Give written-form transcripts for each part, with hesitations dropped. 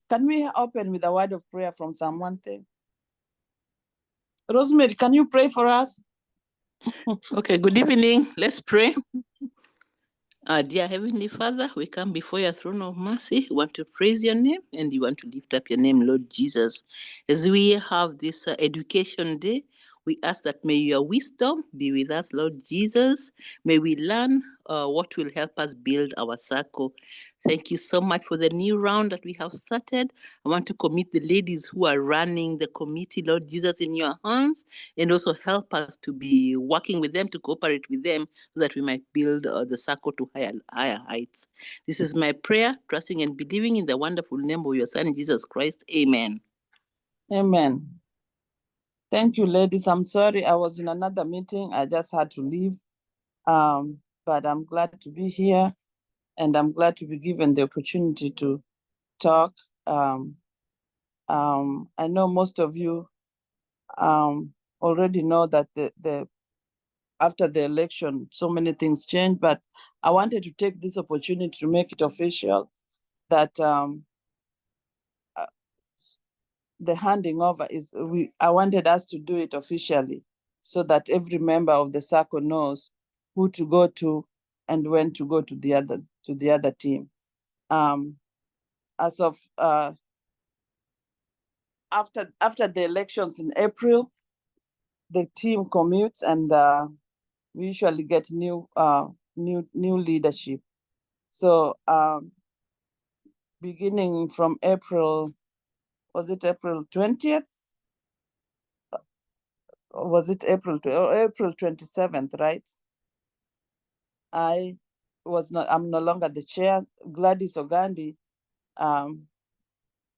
Can we open with a word of prayer from Psalm 110? Rosemary, can you pray for us? Okay, good evening. Let's pray. Dear Heavenly Father, we come before your throne of mercy. We want to praise your name and we want to lift up your name, Lord Jesus. As we have this education day, we ask that may your wisdom be with us, Lord Jesus. May we learn what will help us build our circle. Thank you so much for the new round that we have started. I want to commit the ladies who are running the committee, Lord Jesus, in your hands, and also help us to be working with them, to cooperate with them, so that we might build the circle to higher heights. This is my prayer, trusting and believing in the wonderful name of your Son, Jesus Christ. Amen. Amen. Thank you, ladies. I'm sorry I was in another meeting. I just had to leave. But I'm glad to be here, and I'm glad to be given the opportunity to talk. I know most of you already know that after the election, so many things changed, but I wanted to take this opportunity to make it official that the handing over I wanted us to do it officially so that every member of the circle knows who to go to and when to go to the other team. As of after the elections in April, the team commutes and we usually get new leadership. So beginning from April, was it April 20th? Or was it April 27th, right? I'm no longer the chair. Gladys Ogandi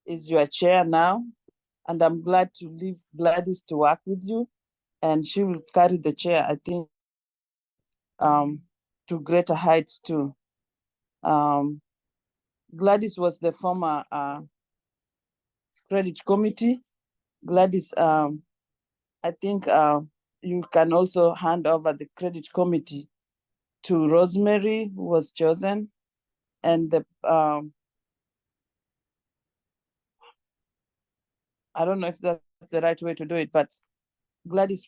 is your chair now, and I'm glad to leave Gladys to work with you, and she will carry the chair, I think, to greater heights too. Gladys was the former credit committee. Gladys, I think you can also hand over the credit committee to Rosemary, who was chosen, and the I don't know if that's the right way to do it, but Gladys,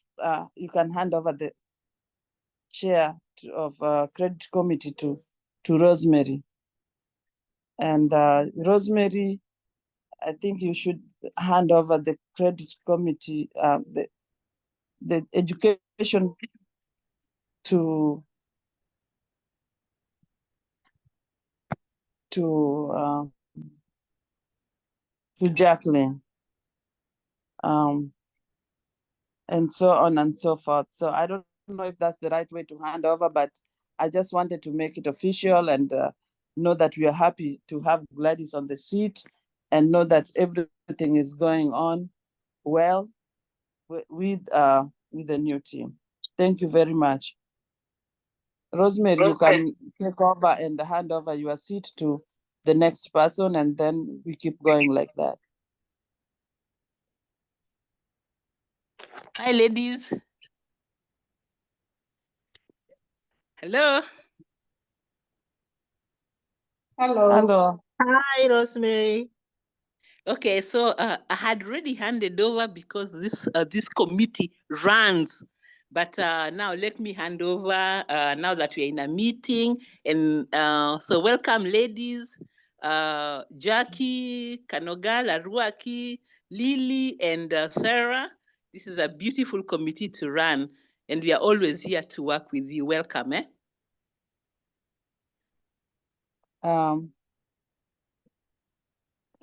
you can hand over the chair of credit committee to Rosemary. And Rosemary, I think you should hand over the credit committee, the education to Jacqueline, and so on and so forth. So I don't know if that's the right way to hand over, but I just wanted to make it official and know that we are happy to have Gladys on the seat and know that everything is going on well with the new team. Thank you very much. Rosemary, you can take over and hand over your seat to the next person, and then we keep going like that. Hi, ladies. Hello. Hello. Hello. Hi, Rosemary. Okay, so I had already handed over because this committee runs. But now let me hand over now that we're in a meeting. And so welcome, ladies. Jackie, Kanogal, Aruaki, Lily, and Sarah. This is a beautiful committee to run. And we are always here to work with you. Welcome, eh?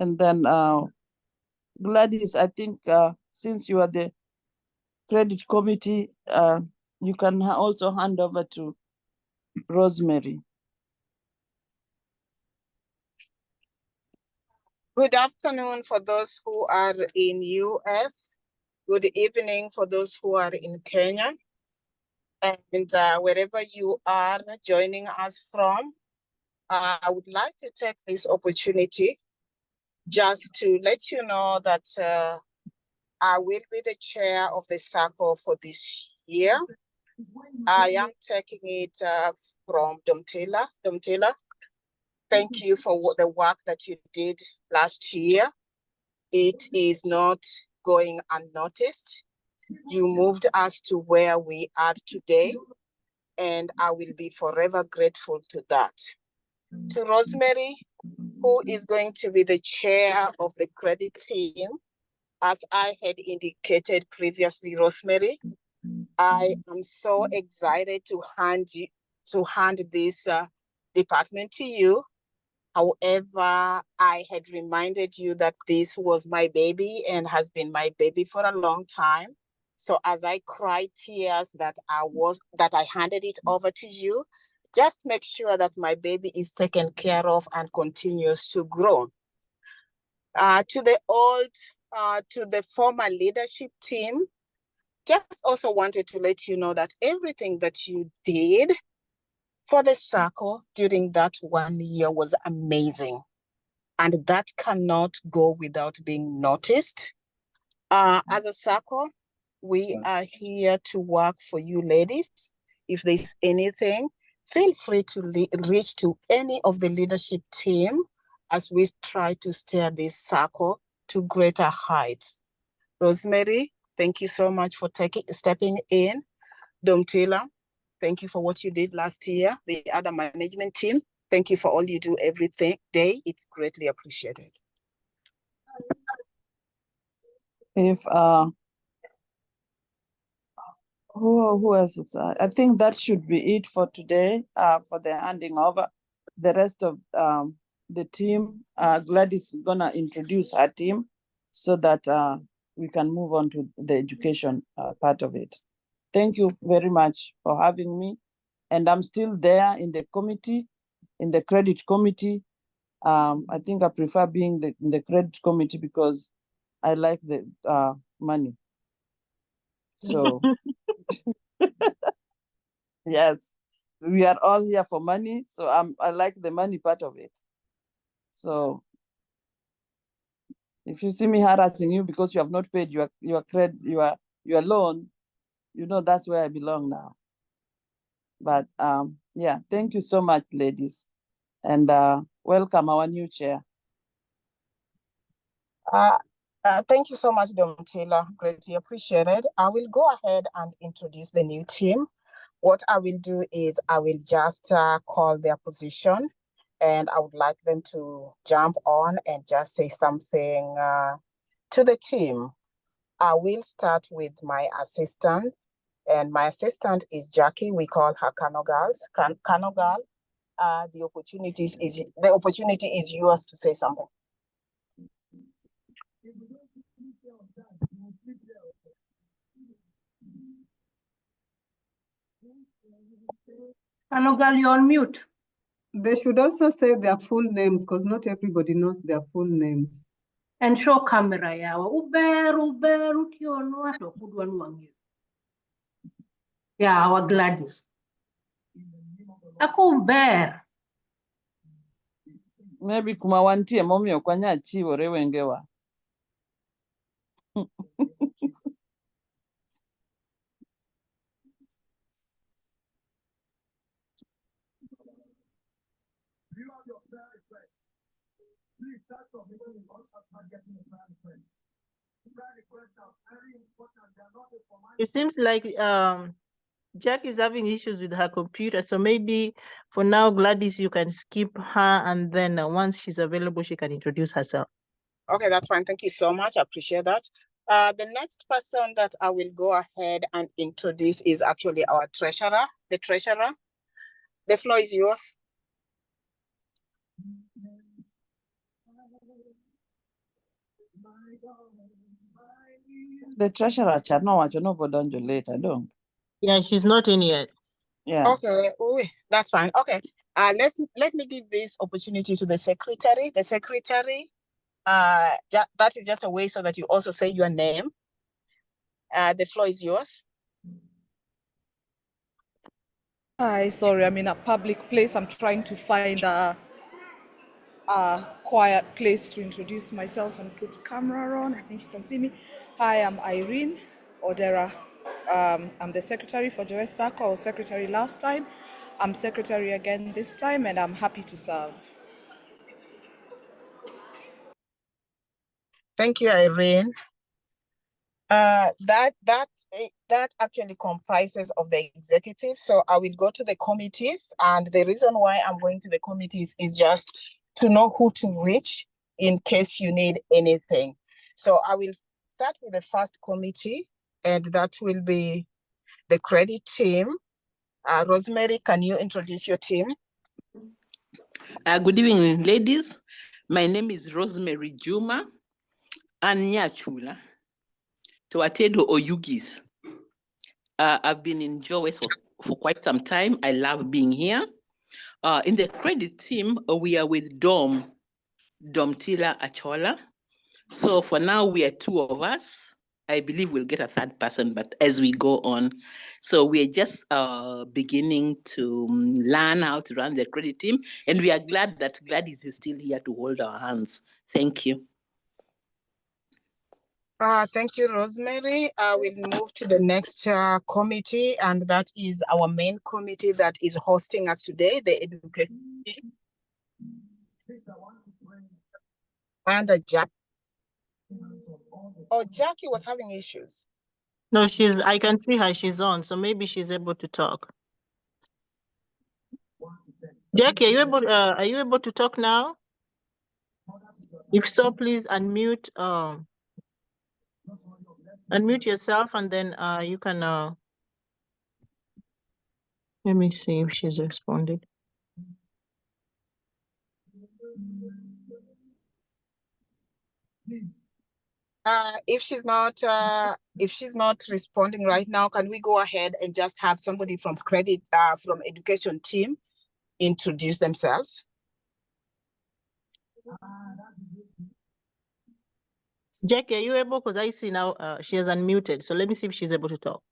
And then Gladys, I think since you are the credit committee, you can also hand over to Rosemary. Good afternoon for those who are in US. Good evening for those who are in Kenya. And wherever you are joining us from, I would like to take this opportunity just to let you know that I will be the chair of the circle for this year. I am taking it from Domtela. Thank you for the work that you did last year. It is not going unnoticed. You moved us to where we are today, and I will be forever grateful to that. To Rosemary, who is going to be the chair of the credit team, as I had indicated previously, Rosemary, I am so excited to hand this department to you. However, I had reminded you that this was my baby and has been my baby for a long time. So as I cried tears that I handed it over to you, just make sure that my baby is taken care of and continues to grow. To the former leadership team, just also wanted to let you know that everything that you did for the Sacco during that 1 year was amazing. And that cannot go without being noticed. As a Sacco, we are here to work for you ladies. If there's anything, feel free to reach to any of the leadership team as we try to steer this Sacco to greater heights. Rosemary, thank you so much for stepping in. Domtila, thank you for what you did last year. The other management team, thank you for all you do every day. It's greatly appreciated. If who else is I think that should be it for today, for the handing over. The rest of the team, Gladys is gonna introduce her team so that we can move on to the education part of it. Thank you very much for having me. And I'm still there in the committee, in the credit committee. I think I prefer being in the credit committee because I like the money. So yes, we are all here for money. So I like the money part of it. So if you see me harassing you because you have not paid your loan, you know that's where I belong now. But yeah, thank you so much, ladies, and welcome our new chair. Thank you so much, Domtila. Greatly appreciated. I will go ahead and introduce the new team. What I will do is I will just call their position, and I would like them to jump on and just say something to the team. I will start with my assistant, and my assistant is Jackie. We call her Kanogal. Kanogal, the opportunity is yours to say something. Kanogal, you're on mute. They should also say their full names because not everybody knows their full names. And show camera yawa. Uber, utionwa to kudwanu wangi. Yeah, our Gladys. Ako Uber. Maybe kumawantie momi okwanya chiwo rewengewa. It seems like Jack is having issues with her computer, so maybe for now, Gladys, you can skip her, and then once she's available, she can introduce herself. Okay, that's fine. Thank you so much. I appreciate that. The next person that I will go ahead and introduce is actually our treasurer, the treasurer. The floor is yours. The treasurer no go down later, don't. Yeah, she's not in yet. Yeah. Okay, that's fine. Okay. Let me give this opportunity to the secretary. The secretary, that is just a way so that you also say your name. The floor is yours. Hi, sorry, I'm in a public place. I'm trying to find a quiet place to introduce myself and put camera on. I think you can see me. Hi, I'm Irene Odera. I'm the secretary for Jowes Sacco. I was secretary last time. I'm secretary again this time, and I'm happy to serve. Thank you, Irene. That actually comprises of the executive. So I will go to the committees, and the reason why I'm going to the committees is just to know who to reach in case you need anything. So I will start with the first committee, and that will be the credit team. Rosemary, can you introduce your team? Good evening, ladies. My name is Rosemary Juma Anyachula Toatedo Oyugis. I've been in Jowes for quite some time. I love being here. In the credit team, we are with Domtila Achola. So for now, we are two of us. I believe we'll get a third person, but as we go on. So we're just beginning to learn how to run the credit team. And we are glad that Gladys is still here to hold our hands. Thank you. Thank you, Rosemary. We'll move to the next committee, and that is our main committee that is hosting us today, the education. And Jackie. Oh, Jackie was having issues. No, I can see her, she's on, so maybe she's able to talk. Jackie, are you able to talk now? If so, please unmute yourself, and then you can let me see if she's responded. If she's not responding right now, can we go ahead and just have somebody from from education team introduce themselves? Jackie, are you able? Because I see now she has unmuted. So let me see if she's able to talk.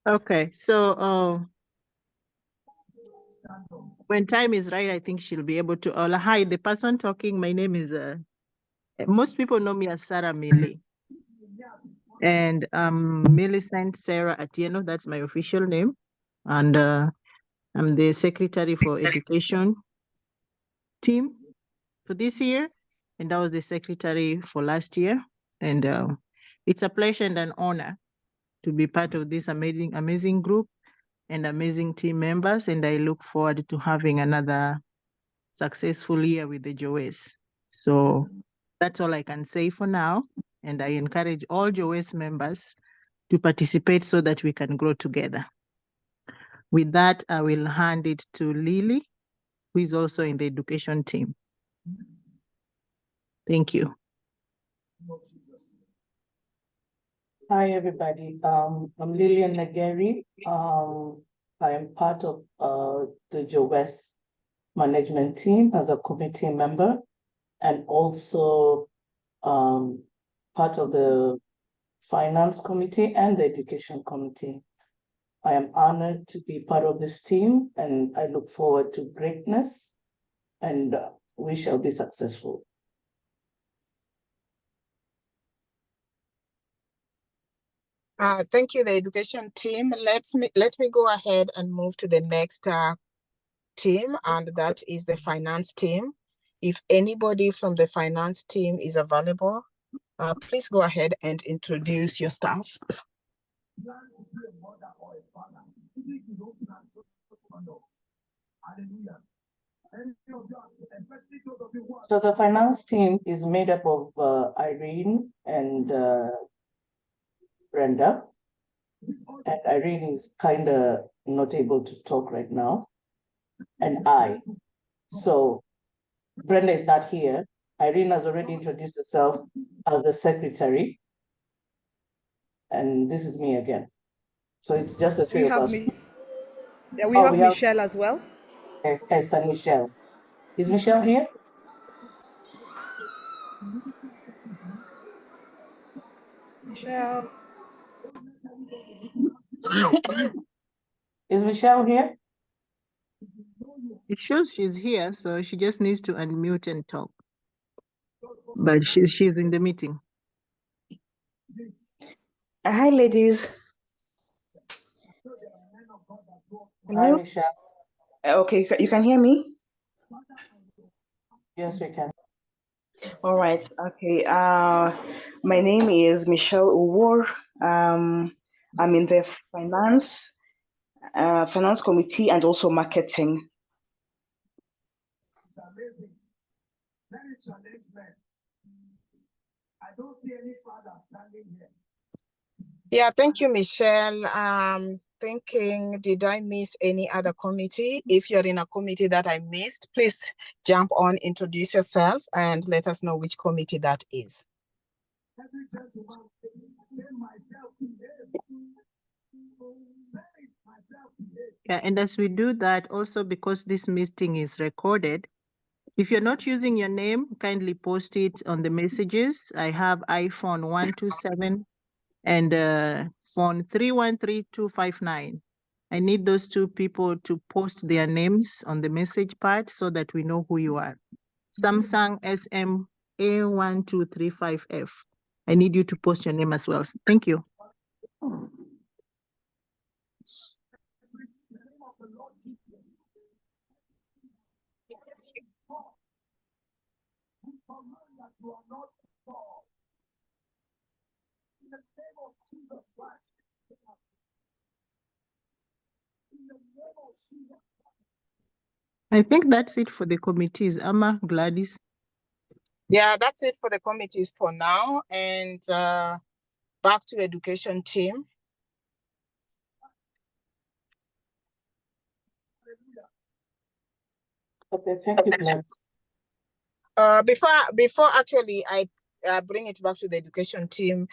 Okay, so when time is right, I think she'll be able to. Hi, the person talking, my name is, most people know me as Sarah Millie. And Millicent Sarah Atieno, that's my official name. And I'm the secretary for education team for this year. And I was the secretary for last year. And it's a pleasure and an honor to be part of this amazing group and amazing team members. And I look forward to having another successful year with the Jowes. So that's all I can say for now. And I encourage all Jowes members to participate so that we can grow together. With that, I will hand it to Lily, who is also in the education team. Thank you. Hi, everybody. I'm Lillian Nageri. I am part of the Jowes management team as a committee member, and also part of the finance committee and the education committee. I am honored to be part of this team, and I look forward to greatness, and we shall be successful. Thank you, the education team. Let me go ahead and move to the next team, and that is the finance team. If anybody from the finance team is available, please go ahead and introduce your staff. So the finance team is made up of Irene and Brenda. And Irene is kind of not able to talk right now. And I. So Brenda is not here. Irene has already introduced herself as the secretary. And this is me again. So it's just the three of us. We have Michelle as well. Yes, and Michelle. Is Michelle here? Michelle. Is Michelle here? It shows she's here, so she just needs to unmute and talk. But she's in the meeting. Hi, ladies. Hi, Michelle. Okay, you can hear me? Yes, we can. All right. Okay. My name is Michelle Uwor. I'm in the finance committee and also marketing. It's amazing. Many challenge men. I don't see any father standing here. Yeah, thank you, Michelle. Thinking, did I miss any other committee? If you're in a committee that I missed, please jump on, introduce yourself, and let us know which committee that is. Every gentleman, say myself Yeah, and as we do that, also because this meeting is recorded, if you're not using your name, kindly post it on the messages. I have iPhone 127 and phone 313259. I need those two people to post their names on the message part so that we know who you are. Samsung SM A1235F. I need you to post your name as well. Thank you. I think that's it for the committees. Amma, Gladys. Yeah, that's it for the committees for now. And back to education team. Okay, thank you, Gladys. Before actually I bring it back to the education team,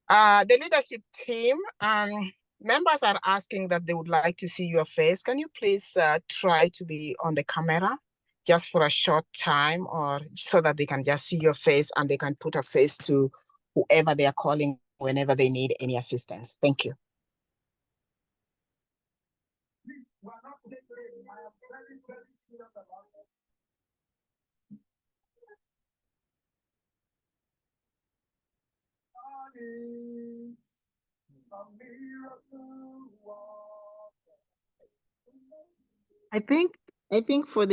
the leadership team, members are asking that they would like to see your face. Can you please try to be on the camera just for a short time, or so that they can just see your face and they can put a face to whoever they are calling whenever they need any assistance. Thank you. Please, we are not late. I am very, very serious about it. I think for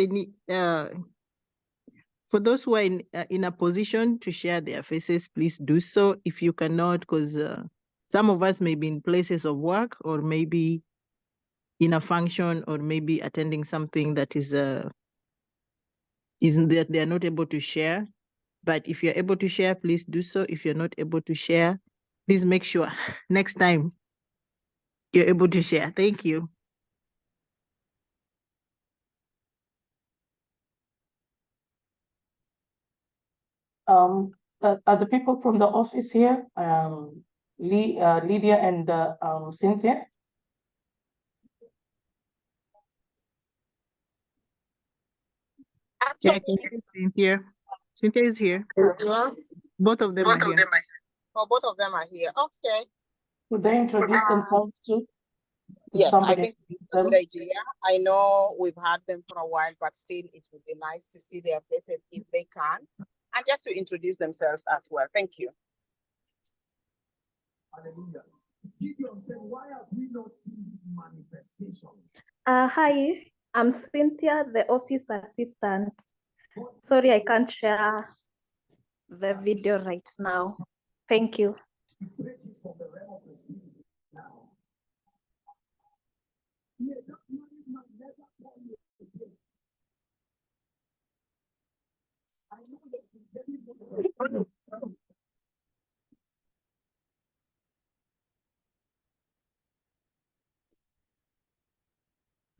those who are in a position to share their faces, please do so. If you cannot, because some of us may be in places of work, or maybe in a function, or maybe attending something that isn't that they are not able to share. But if you're able to share, please do so. If you're not able to share, please make sure next time you're able to share. Thank you. Are the people from the office here? Lydia and Cynthia? Yeah, I can see Cynthia. Cynthia is here. Both of them are here. Oh, both of them are here. Okay. Would they introduce themselves too? Yes, I think it's a good idea. I know we've had them for a while, but still it would be nice to see their faces if they can, and just to introduce themselves as well. Thank you. Hallelujah. Gideon said, why have we not seen this manifestation? Hi, I'm Cynthia, the office assistant. Sorry, I can't share the video right now. Thank you.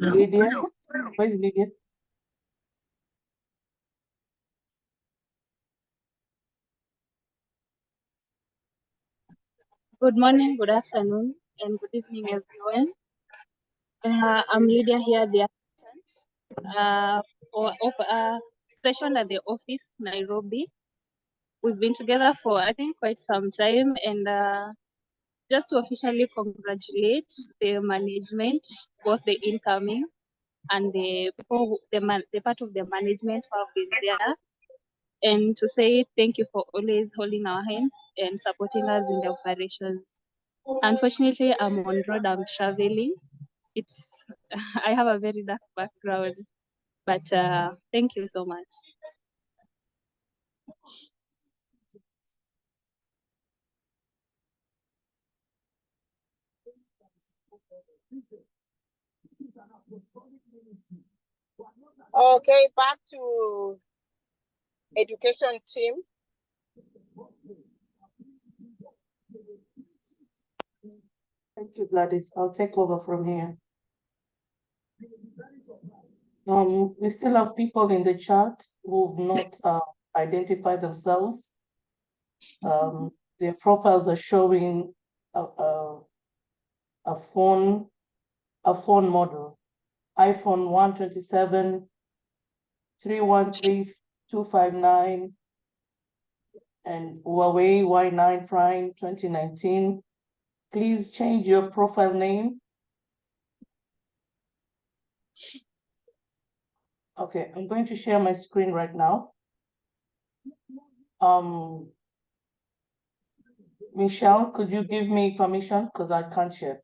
Lydia? Where's Lydia? Good morning, good afternoon, and good evening, everyone. I'm Lydia here, the assistant stationed at the office, Nairobi. We've been together for, I think, quite some time, and just to officially congratulate the management, both the incoming and the people, the part of the management who have been there, and to say thank you for always holding our hands and supporting us in the operations. Unfortunately, I'm on road, I'm traveling. It's I have a very dark background, but thank you so much. Okay, back to education team. Thank you, Gladys. I'll take over from here. We still have people in the chat who've not identified themselves. Their profiles are showing a phone model, iPhone 127, 313259, and Huawei Y9 Prime 2019. Please change your profile name. Okay, I'm going to share my screen right now. Michelle, could you give me permission? Because I can't share.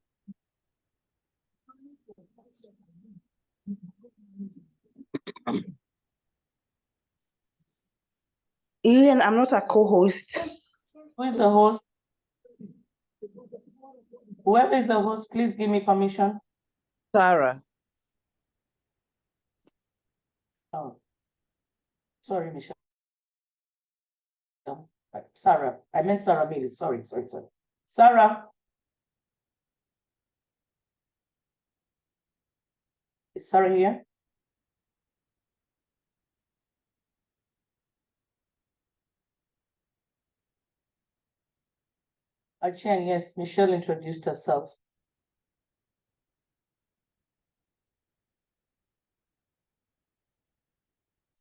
Ian, I'm not a co-host. Who is the host? Whoever is the host, please give me permission. Sarah. Oh, sorry, Michelle. Sarah, I meant Sarah Bailey. Sorry. Sarah. Is Sarah here? Achen, yes, Michelle introduced herself.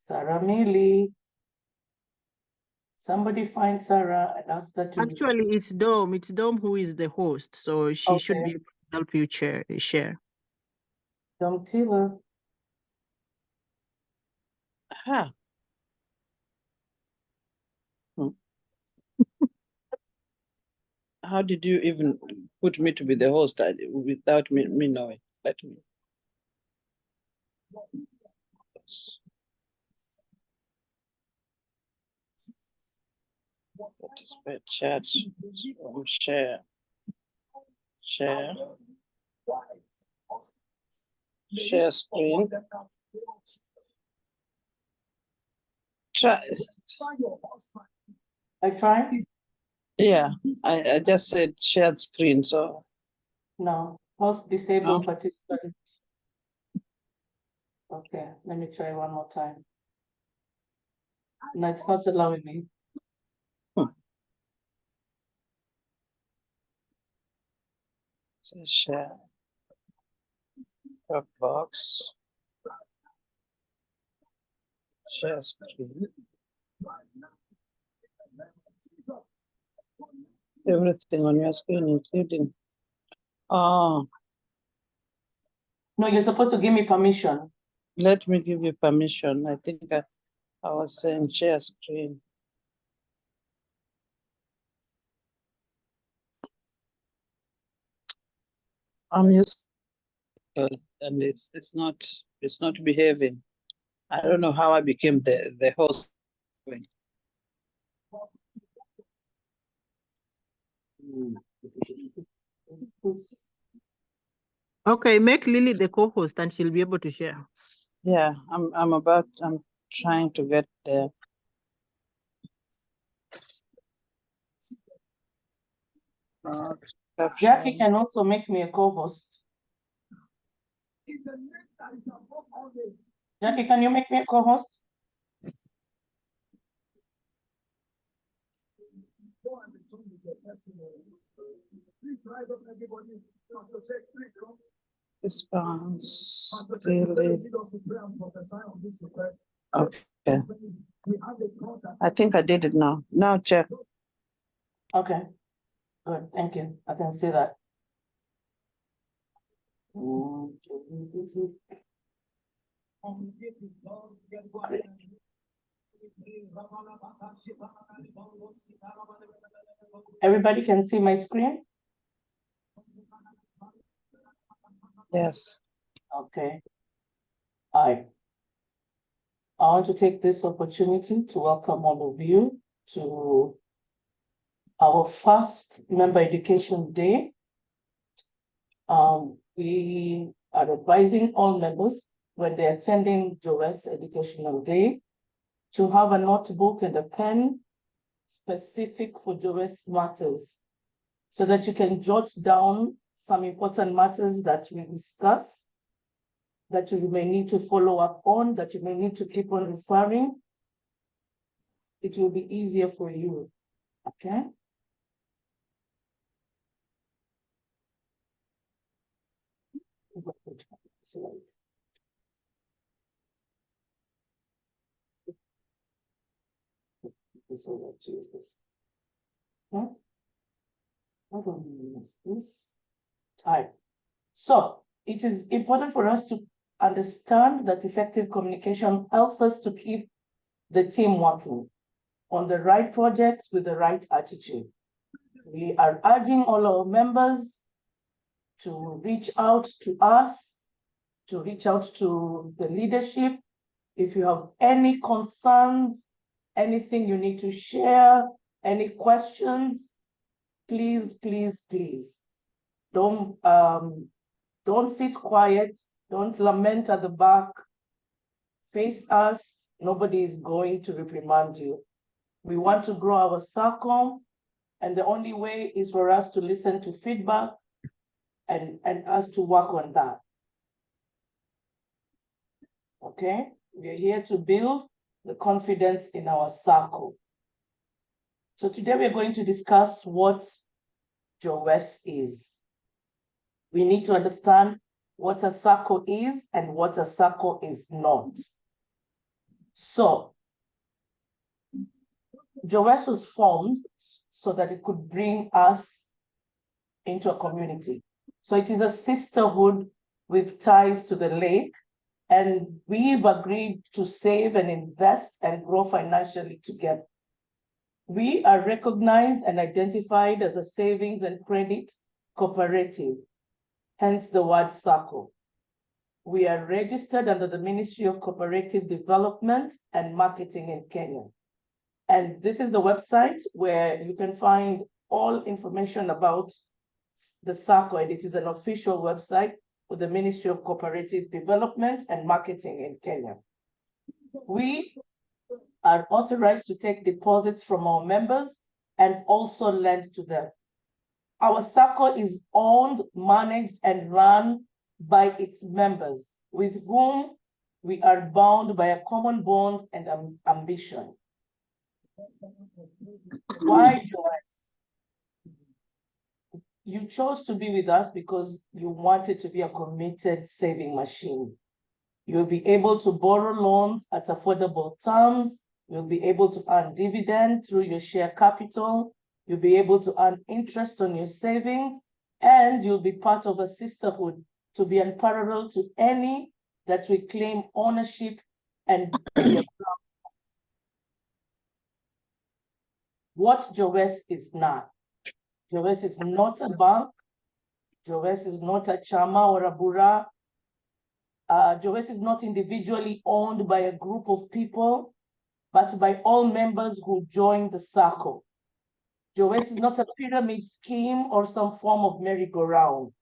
Sarah Millie. Somebody find Sarah and ask her to. Actually, it's Dom. It's Dom who is the host, so she should be able to help you share. Dom Tiller. Aha. How did you even put me to be the host without me knowing? Let me. That is bad chat. Share. Share screen. Try. I tried? Yeah, I just said shared screen, so. No, host disabled participant. Okay, let me try one more time. No, it's not allowing me. So share. Dropbox. Share screen. Everything on your screen, including. Oh. No, you're supposed to give me permission. Let me give you permission. I think I was saying share screen. I'm used to it, and it's not behaving. I don't know how I became the host. Okay, make Lily the co-host and she'll be able to share. Yeah, I'm trying to get there. Jackie can also make me a co-host. Jackie, can you make me a co-host? Response. Really. Okay. I think I did it now. Now check. Okay. Good, thank you. I can see that. Everybody can see my screen? Yes. Okay. I want to take this opportunity to welcome all of you to our first Member Education Day. We are advising all members when they're attending Jowes Educational Day to have a notebook and a pen specific for Jowes matters, so that you can jot down some important matters that we discuss, that you may need to follow up on, that you may need to keep on referring. It will be easier for you, okay? So let's use this. Okay. I don't use this. All right. So it is important for us to understand that effective communication helps us to keep the team working on the right projects with the right attitude. We are urging all our members to reach out to us, to reach out to the leadership. If you have any concerns, anything you need to share, any questions, please, please, please, don't sit quiet, don't lament at the back, face us, nobody is going to reprimand you. We want to grow our circle, and the only way is for us to listen to feedback and us to work on that. Okay, we're here to build the confidence in our circle. So today we're going to discuss what Jowes is. We need to understand what a circle is and what a circle is not. So Jowes was formed so that it could bring us into a community. So it is a sisterhood with ties to the lake, and we've agreed to save and invest and grow financially together. We are recognized and identified as a savings and credit cooperative, hence the word Sacco. We are registered under the Ministry of Cooperative Development and Marketing in Kenya. And this is the website where you can find all information about the Sacco, and it is an official website for the Ministry of Cooperative Development and Marketing in Kenya. We are authorized to take deposits from our members and also lend to them. Our Sacco is owned, managed, and run by its members, with whom we are bound by a common bond and ambition. Why Jowes? You chose to be with us because you wanted to be a committed saving machine. You'll be able to borrow loans at affordable terms. You'll be able to earn dividend through your share capital. You'll be able to earn interest on your savings, and you'll be part of a sisterhood to be unparalleled to any that we claim ownership and be a proud. What Jowes is not. Jowes is not a bank. Jowes is not a chama or a bura. Jowes is not individually owned by a group of people, but by all members who join the circle. Jowes is not a pyramid scheme or some form of merry-go-round.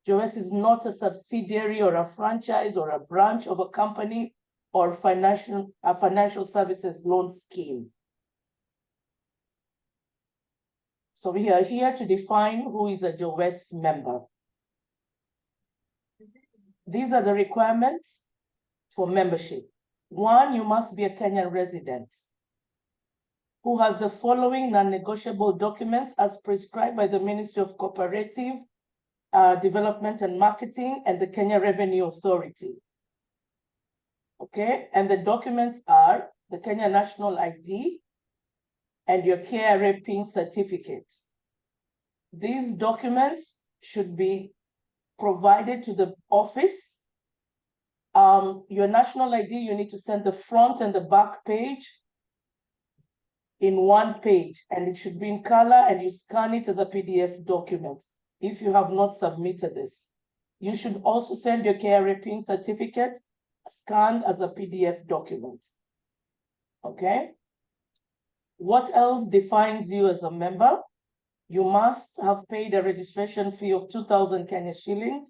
Jowes is not a subsidiary or a franchise or a branch of a company or a financial services loan scheme. So we are here to define who is a Jowes member. These are the requirements for membership. 1, you must be a Kenyan resident who has the following non-negotiable documents as prescribed by the Ministry of Cooperative Development and Marketing and the Kenya Revenue Authority. Okay, and the documents are the Kenya National ID and your KRA PIN certificate. These documents should be provided to the office. Your national ID, you need to send the front and the back page in one page, and it should be in color, and you scan it as a PDF document if you have not submitted this. You should also send your KRA PIN certificate scanned as a PDF document. Okay? What else defines you as a member? You must have paid a registration fee of 2,000 Kenya shillings.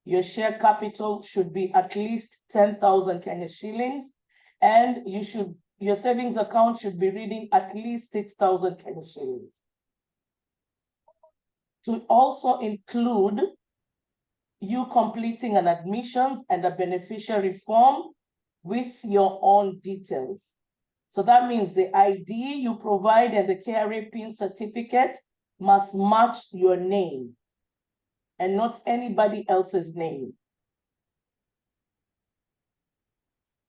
Your share capital should be at least 10,000 Kenya shillings, and your savings account should be reading at least 6,000 Kenya shillings. To also include you completing an admissions and a beneficiary form with your own details. So that means the ID you provide and the KRA PIN certificate must match your name and not anybody else's name.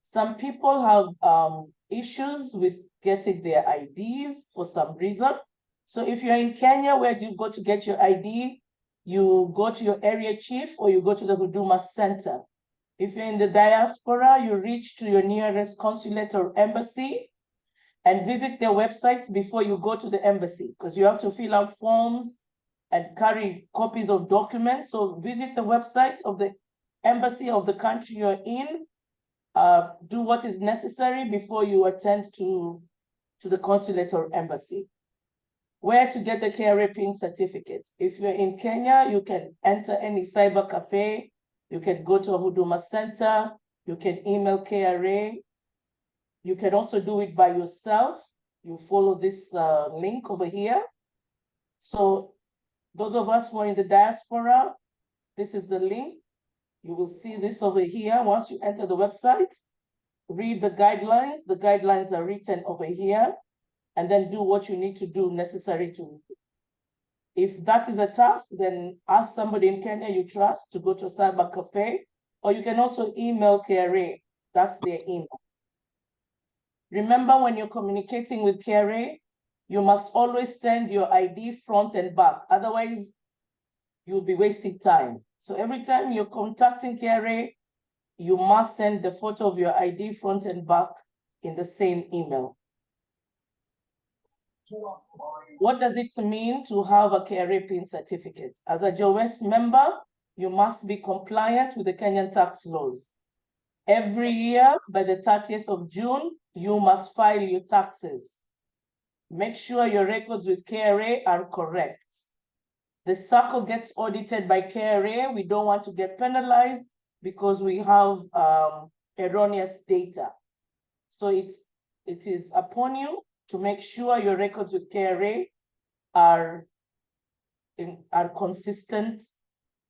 Some people have issues with getting their IDs for some reason. So if you're in Kenya, where do you go to get your ID? You go to your area chief or you go to the Huduma Center. If you're in the diaspora, you reach to your nearest consulate or embassy and visit their websites before you go to the embassy, because you have to fill out forms and carry copies of documents. So visit the website of the embassy of the country you're in. Do what is necessary before you attend to the consulate or embassy. Where to get the KRA PIN certificate? If you're in Kenya, you can enter any cyber cafe, you can go to a Huduma Center, you can email KRA. You can also do it by yourself. You follow this link over here. So those of us who are in the diaspora, this is the link. You will see this over here. Once you enter the website, read the guidelines. The guidelines are written over here, and then do what you need to do necessary to. If that is a task, then ask somebody in Kenya you trust to go to a cyber cafe, or you can also email KRA. That's their email. Remember, when you're communicating with KRA, you must always send your ID front and back. Otherwise, you'll be wasting time. So every time you're contacting KRA, you must send the photo of your ID front and back in the same email. What does it mean to have a KRA PIN certificate? As a Jowes member, you must be compliant with the Kenyan tax laws. Every year, by the 30th of June, you must file your taxes. Make sure your records with KRA are correct. The Sacco gets audited by KRA. We don't want to get penalized because we have erroneous data. So it is upon you to make sure your records with KRA are consistent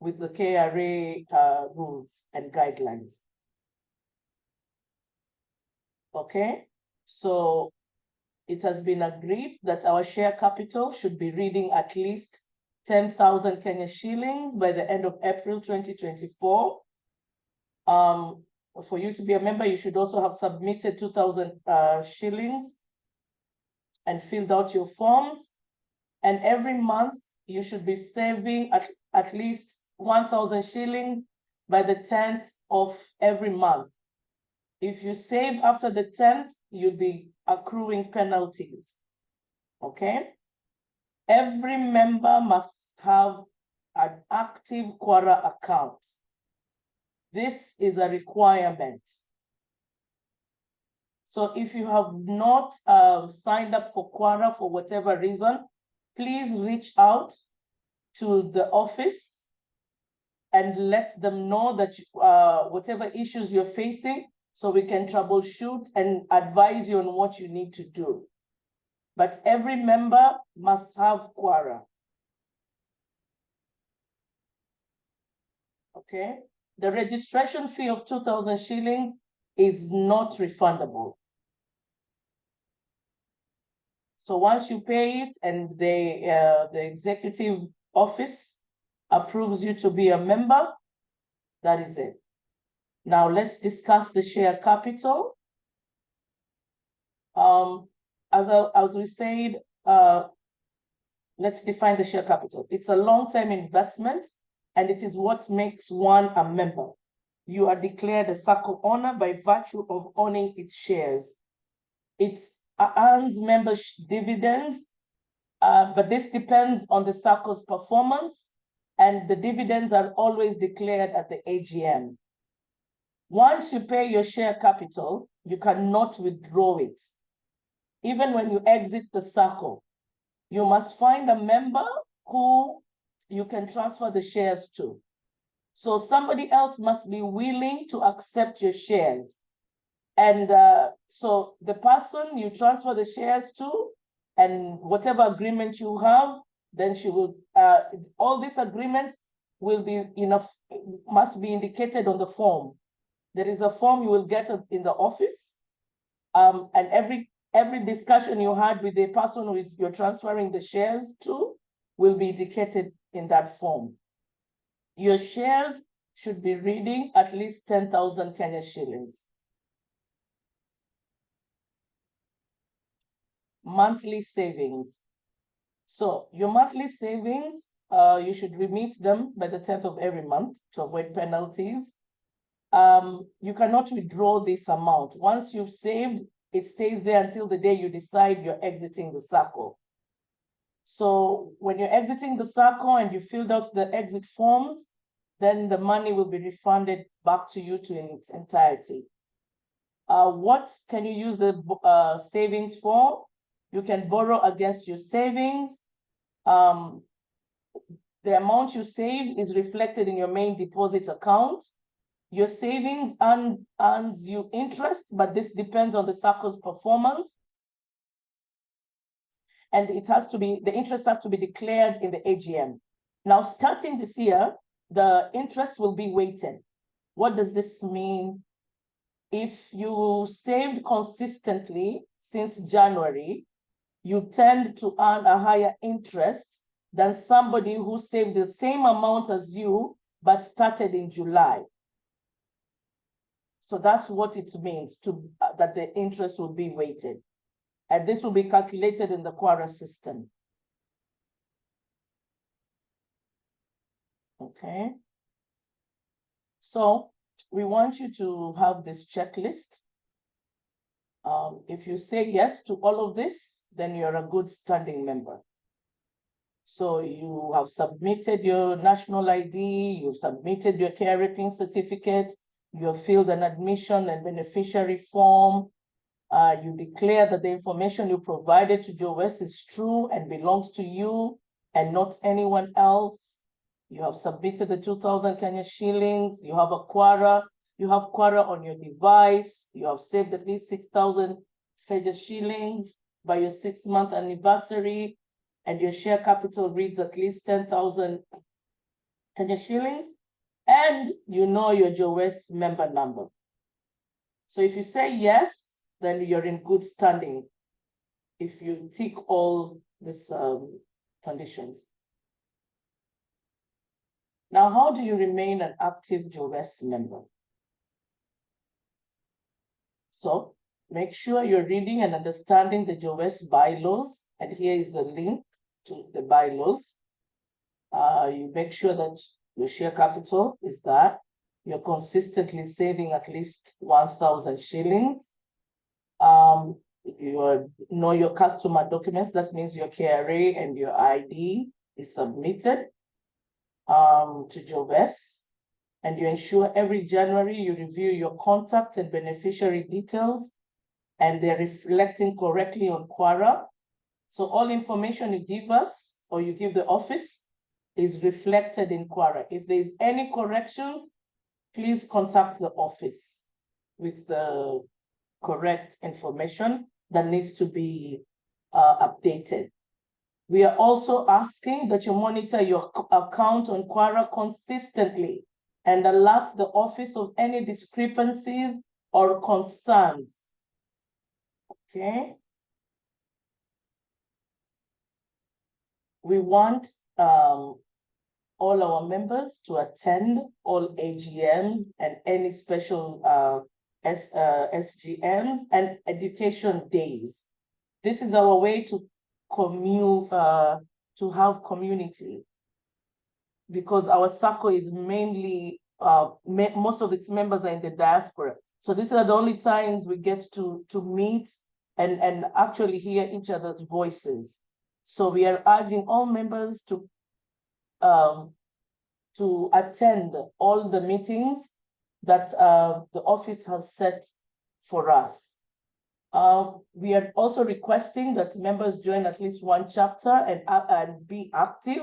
with the KRA rules and guidelines. Okay, so it has been agreed that our share capital should be reading at least 10,000 Kenya shillings by the end of April 2024. For you to be a member, you should also have submitted 2,000 shillings and filled out your forms. And every month, you should be saving at least 1,000 shillings by the 10th of every month. If you save after the 10th, you'll be accruing penalties. Okay? Every member must have an active Quora account. This is a requirement. So if you have not signed up for Quora for whatever reason, please reach out to the office and let them know that whatever issues you're facing, so we can troubleshoot and advise you on what you need to do. But every member must have Quora. Okay? The registration fee of 2,000 shillings is not refundable. So once you pay it and the executive office approves you to be a member, that is it. Now let's discuss the share capital. As we said, let's define the share capital. It's a long-term investment, and it is what makes one a member. You are declared a Sacco owner by virtue of owning its shares. It earns membership dividends, but this depends on the Sacco's performance, and the dividends are always declared at the AGM. Once you pay your share capital, you cannot withdraw it. Even when you exit the Sacco, you must find a member who you can transfer the shares to. So somebody else must be willing to accept your shares. And so the person you transfer the shares to, and whatever agreement you have, then she will, all these agreements will be must be indicated on the form. There is a form you will get in the office, and every discussion you had with the person who you're transferring the shares to will be indicated in that form. Your shares should be reading at least 10,000 Kenya shillings. Monthly savings. So your monthly savings, you should remit them by the 10th of every month to avoid penalties. You cannot withdraw this amount. Once you've saved, it stays there until the day you decide you're exiting the Sacco. So when you're exiting the Sacco and you filled out the exit forms, then the money will be refunded back to you in its entirety. What can you use the savings for? You can borrow against your savings. The amount you save is reflected in your main deposit account. Your savings earns you interest, but this depends on the Sacco's performance. And the interest has to be declared in the AGM. Now, starting this year, the interest will be weighted. What does this mean? If you saved consistently since January, you tend to earn a higher interest than somebody who saved the same amount as you, but started in July. So that's what it means that the interest will be weighted. And this will be calculated in the Quora system. Okay. So we want you to have this checklist. If you say yes to all of this, then you're a good standing member. So you have submitted your national ID, you've submitted your caregiving certificate, you have filled an admission and beneficiary form, you declare that the information you provided to Jowes is true and belongs to you and not anyone else. You have submitted the 2,000 Kenya shillings, you have a Quora, you have Quora on your device, you have saved at least 6,000 Kenya shillings by your 6-month anniversary, and your share capital reads at least 10,000 Kenya shillings, and you know your Jowes member number. So if you say yes, then you're in good standing if you tick all these conditions. Now, how do you remain an active Jowes member? So make sure you're reading and understanding the Jowes bylaws, and here is the link to the bylaws. You make sure that your share capital is that. You're consistently saving at least 1,000 shillings. You know your customer documents, that means your KRA and your ID is submitted to Jowes. And you ensure every January you review your contact and beneficiary details, and they're reflecting correctly on Quora. So all information you give us or you give the office is reflected in Quora. If there's any corrections, please contact the office with the correct information that needs to be updated. We are also asking that you monitor your account on Quora consistently and alert the office of any discrepancies or concerns. Okay. We want all our members to attend all AGMs and any special SGMs and education days. This is our way to to have community, because our Sacco is mainly, most of its members are in the diaspora. So these are the only times we get to meet and actually hear each other's voices. So we are urging all members to attend all the meetings that the office has set for us. We are also requesting that members join at least one chapter and be active.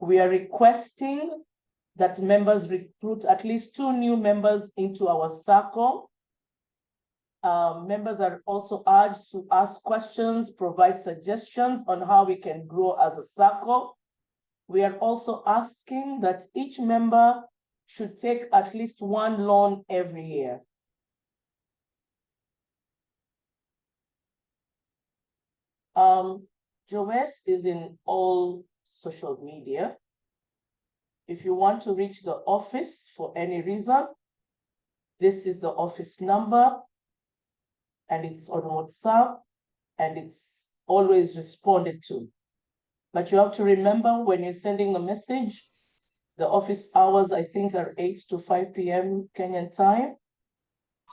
We are requesting that members recruit at least 2 new members into our Sacco. Members are also urged to ask questions, provide suggestions on how we can grow as a Sacco. We are also asking that each member should take at least 1 loan every year. Jowes is in all social media. If you want to reach the office for any reason, this is the office number, and it's on WhatsApp, and it's always responded to. But you have to remember, when you're sending a message, the office hours, I think, are 8 to 5 p.m. Kenyan time.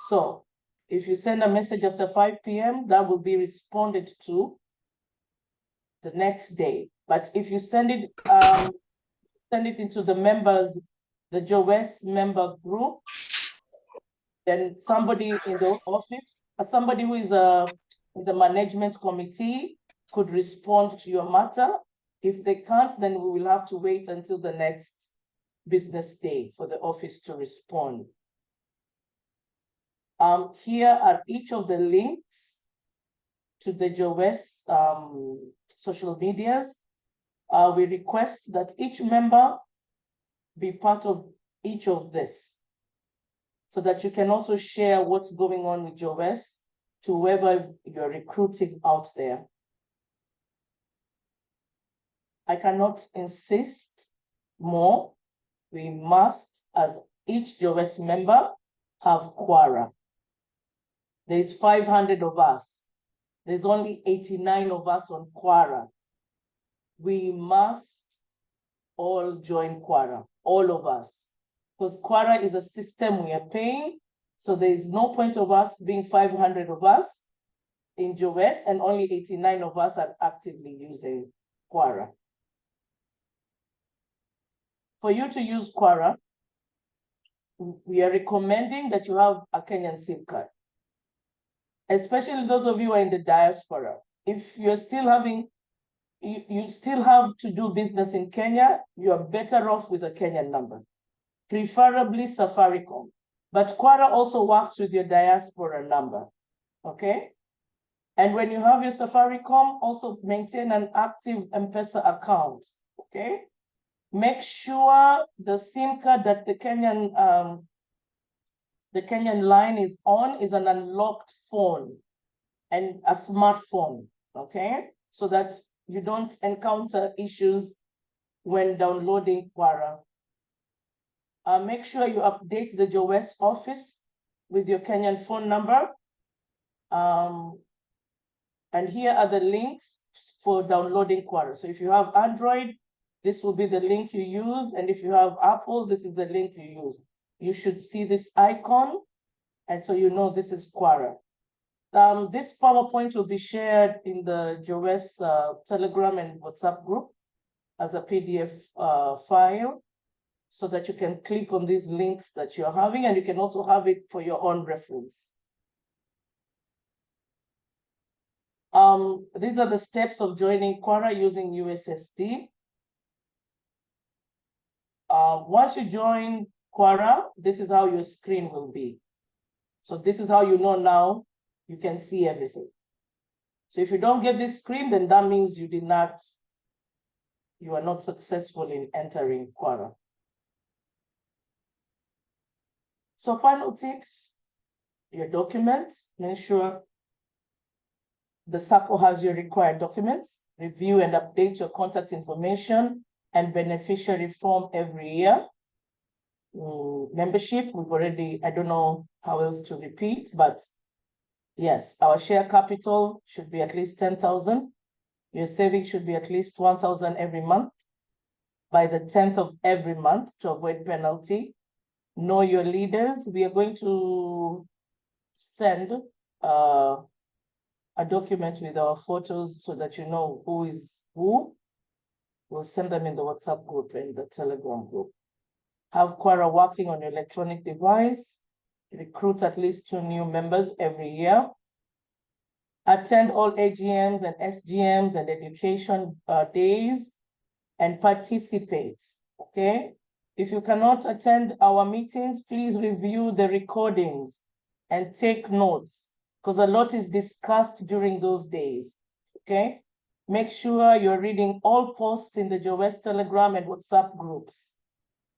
So if you send a message after 5 p.m., that will be responded to the next day. But if you send it into the members, the Jowes member group, then somebody in the office, somebody who is in the management committee could respond to your matter. If they can't, then we will have to wait until the next business day for the office to respond. Here are each of the links to the Jowes social medias. We request that each member be part of each of this, so that you can also share what's going on with Jowes to whoever you're recruiting out there. I cannot insist more. We must, as each Jowes member, have quora. There's 500 of us. There's only 89 of us on quora. We must all join quora, all of us. Because quora is a system we are paying, so there is no point of us being 500 of us in Jowes and only 89 of us are actively using quora. For you to use quora, we are recommending that you have a Kenyan SIM card, especially those of you who are in the diaspora. If you're still having, you still have to do business in Kenya, you are better off with a Kenyan number, preferably Safaricom. But quora also works with your diaspora number, okay? And when you have your Safaricom, also maintain an active M-Pesa account, okay? Make sure the SIM card that the Kenyan line is on is an unlocked phone and a smartphone, okay? So that you don't encounter issues when downloading quora. Make sure you update the Jowes office with your Kenyan phone number. And here are the links for downloading quora. So if you have Android, this will be the link you use. And if you have Apple, this is the link you use. You should see this icon. And so you know this is quora. This PowerPoint will be shared in the Jowes Telegram and WhatsApp group as a PDF file, so that you can click on these links that you're having, and you can also have it for your own reference. These are the steps of joining quora using USSD. Once you join quora, this is how your screen will be. So this is how you know now you can see everything. So if you don't get this screen, then that means you are not successful in entering quora. So final tips, your documents, make sure the Sacco has your required documents, review and update your contact information and beneficiary form every year. Membership, we've already, I don't know how else to repeat, but yes, our share capital should be at least 10,000. Your savings should be at least 1,000 every month by the 10th of every month to avoid penalty. Know your leaders. We are going to send a document with our photos so that you know who is who. We'll send them in the WhatsApp group and the Telegram group. Have Quora working on your electronic device. Recruit at least 2 new members every year. Attend all AGMs and SGMs and education days and participate, okay? If you cannot attend our meetings, please review the recordings and take notes because a lot is discussed during those days, okay? Make sure you're reading all posts in the Jowes Telegram and WhatsApp groups.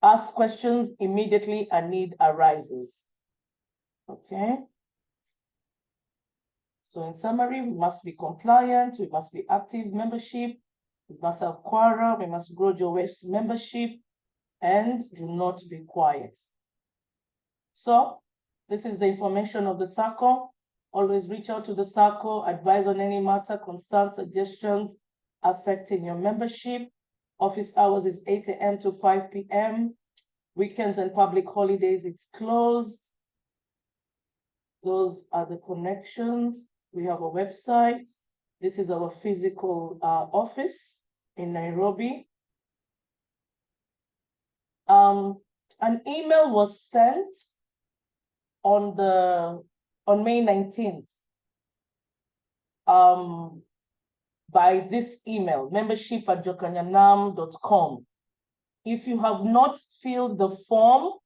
Ask questions immediately a need arises, okay? So in summary, we must be compliant, we must be active membership, we must have Quora, we must grow Jowes membership, and do not be quiet. So this is the information of the Sacco. Always reach out to the Sacco, advise on any matter, concerns, suggestions affecting your membership. Office hours is 8 a.m. to 5 p.m. Weekends and public holidays, it's closed. Those are the connections. We have a website. This is our physical office in Nairobi. An email was sent on May 19th by this email, membership@jokanyanam.com. If you have not filled the form,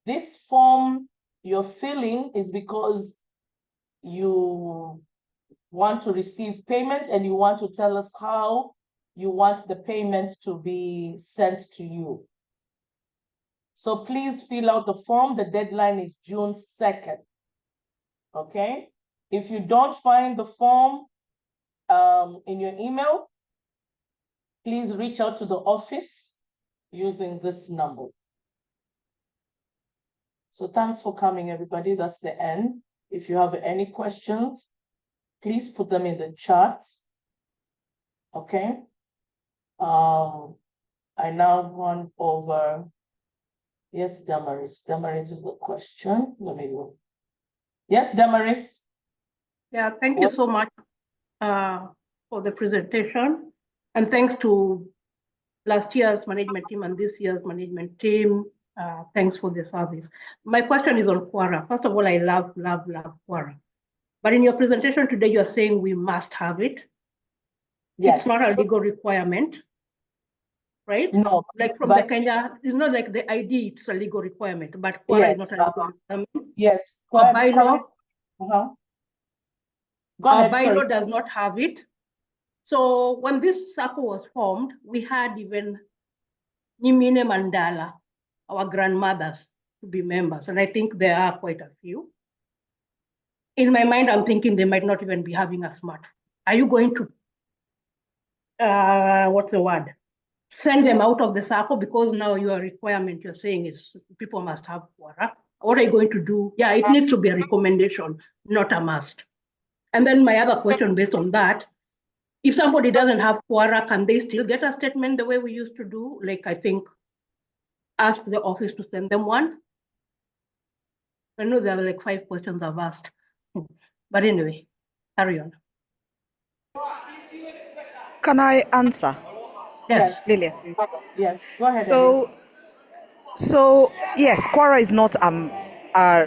this form you're filling is because you want to receive payment and you want to tell us how you want the payment to be sent to you. So please fill out the form. The deadline is June 2nd, okay? If you don't find the form in your email, please reach out to the office using this number. So thanks for coming, everybody. That's the end. If you have any questions, please put them in the chat, okay? I now run over. Yes, Damaris. Damaris is the question. Let me look. Yes, Damaris. Yeah, thank you so much for the presentation. And thanks to last year's management team and this year's management team. Thanks for the service. My question is on Quora. First of all, I love Quora. But in your presentation today, you're saying we must have it. Yes. It's not a legal requirement, right? No. Like from the Kenya, it's not like the ID, it's a legal requirement, but Quora is not a legal requirement. Yes. Our bylaw, Our bylaw does not have it. So when this Sacco was formed, we had even Nyimine Mandala, our grandmothers, to be members. And I think there are quite a few. In my mind, I'm thinking they might not even be having a smartphone. Are you going to, what's the word? Send them out of the Sacco because now your requirement you're saying is people must have Quora. What are you going to do? Yeah, it needs to be a recommendation, not a must. And then my other question based on that, if somebody doesn't have Quora, can they still get a statement the way we used to do? Like, I think, ask the office to send them one. I know there are like 5 questions I've asked. But anyway, carry on. Can I answer? Yes. Lillian. Yes, go ahead. So yes, Quora is not a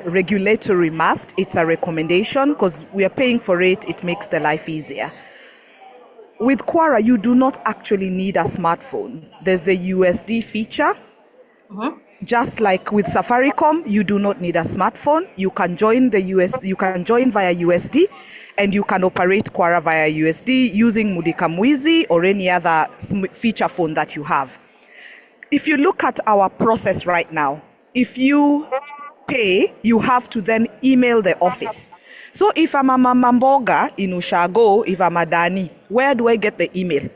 regulatory must, it's a recommendation because we are paying for it, it makes the life easier. With Quora, you do not actually need a smartphone. There's the USD feature. Just like with Safaricom, you do not need a smartphone. You can join you can join via USD, and you can operate Quora via USD using Mudikamwizi or any other feature phone that you have. If you look at our process right now, if you pay, you have to then email the office. So if I'm a Mamamboga in Ushago, if I'm a Dani, where do I get the email?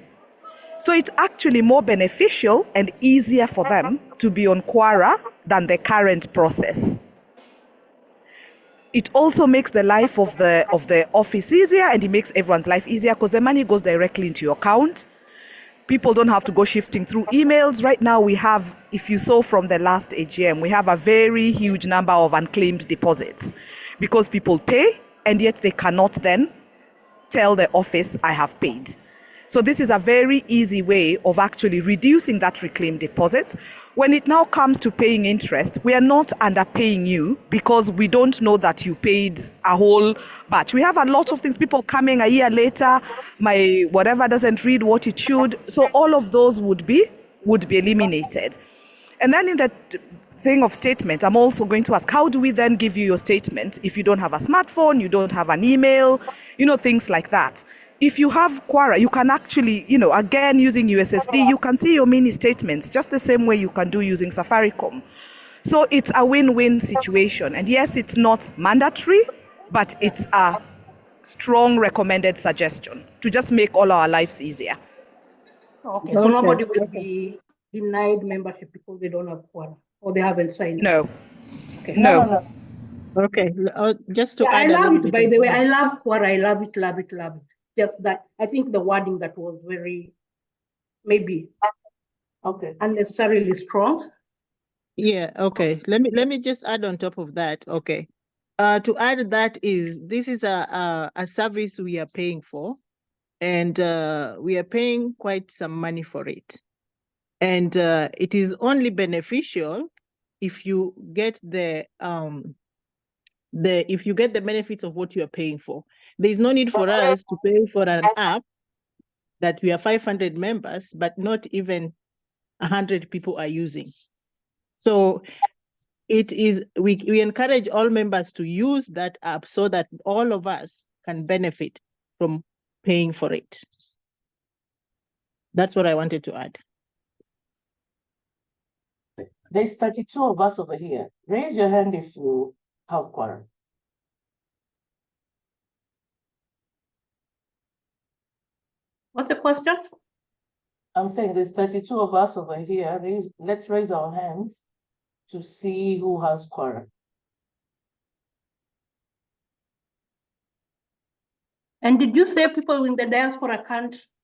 So it's actually more beneficial and easier for them to be on Quora than the current process. it also makes the life of the office easier, and it makes everyone's life easier because the money goes directly into your account. People don't have to go shifting through emails. Right now we have, if you saw from the last AGM, we have a very huge number of unclaimed deposits because people pay and yet they cannot then tell the office I have paid. So this is a very easy way of actually reducing that reclaimed deposit. When it now comes to paying interest, we are not underpaying you because we don't know that you paid a whole batch. We have a lot of things, people coming a year later, my whatever doesn't read what it should. So all of those would be eliminated. And then in the thing of statement, I'm also going to ask, how do we then give you your statement if you don't have a smartphone, you don't have an email, things like that. If you have Quora, you can actually, again, using USSD, you can see your mini statements just the same way you can do using Safaricom. So it's a win-win situation. And yes, it's not mandatory, but it's a strong recommended suggestion to just make all our lives easier. Okay, so nobody will be denied membership because they don't have Quora or they haven't signed up. No. Okay. No. Okay, just to Yeah, add I a little love bit. it, by of the way. comment. I love Quora. I love it, love it, love it. Just that I think the wording that was very maybe unnecessarily strong. Yeah, okay. Let me just add on top of that. Okay. To add that is this is a service we are paying for, and we are paying quite some money for it. And it is only beneficial if you get the benefits of what you are paying for. There's no need for us to pay for an app that we are 500 members, but not even 100 people are using. So we encourage all members to use that app so that all of us can benefit from paying for it. That's what I wanted to add. There's 32 of us over here. Raise your hand if you have Quora. What's the question? I'm saying there's 32 of us over here. Let's raise our hands to see who has Quora. And did you say people in the diaspora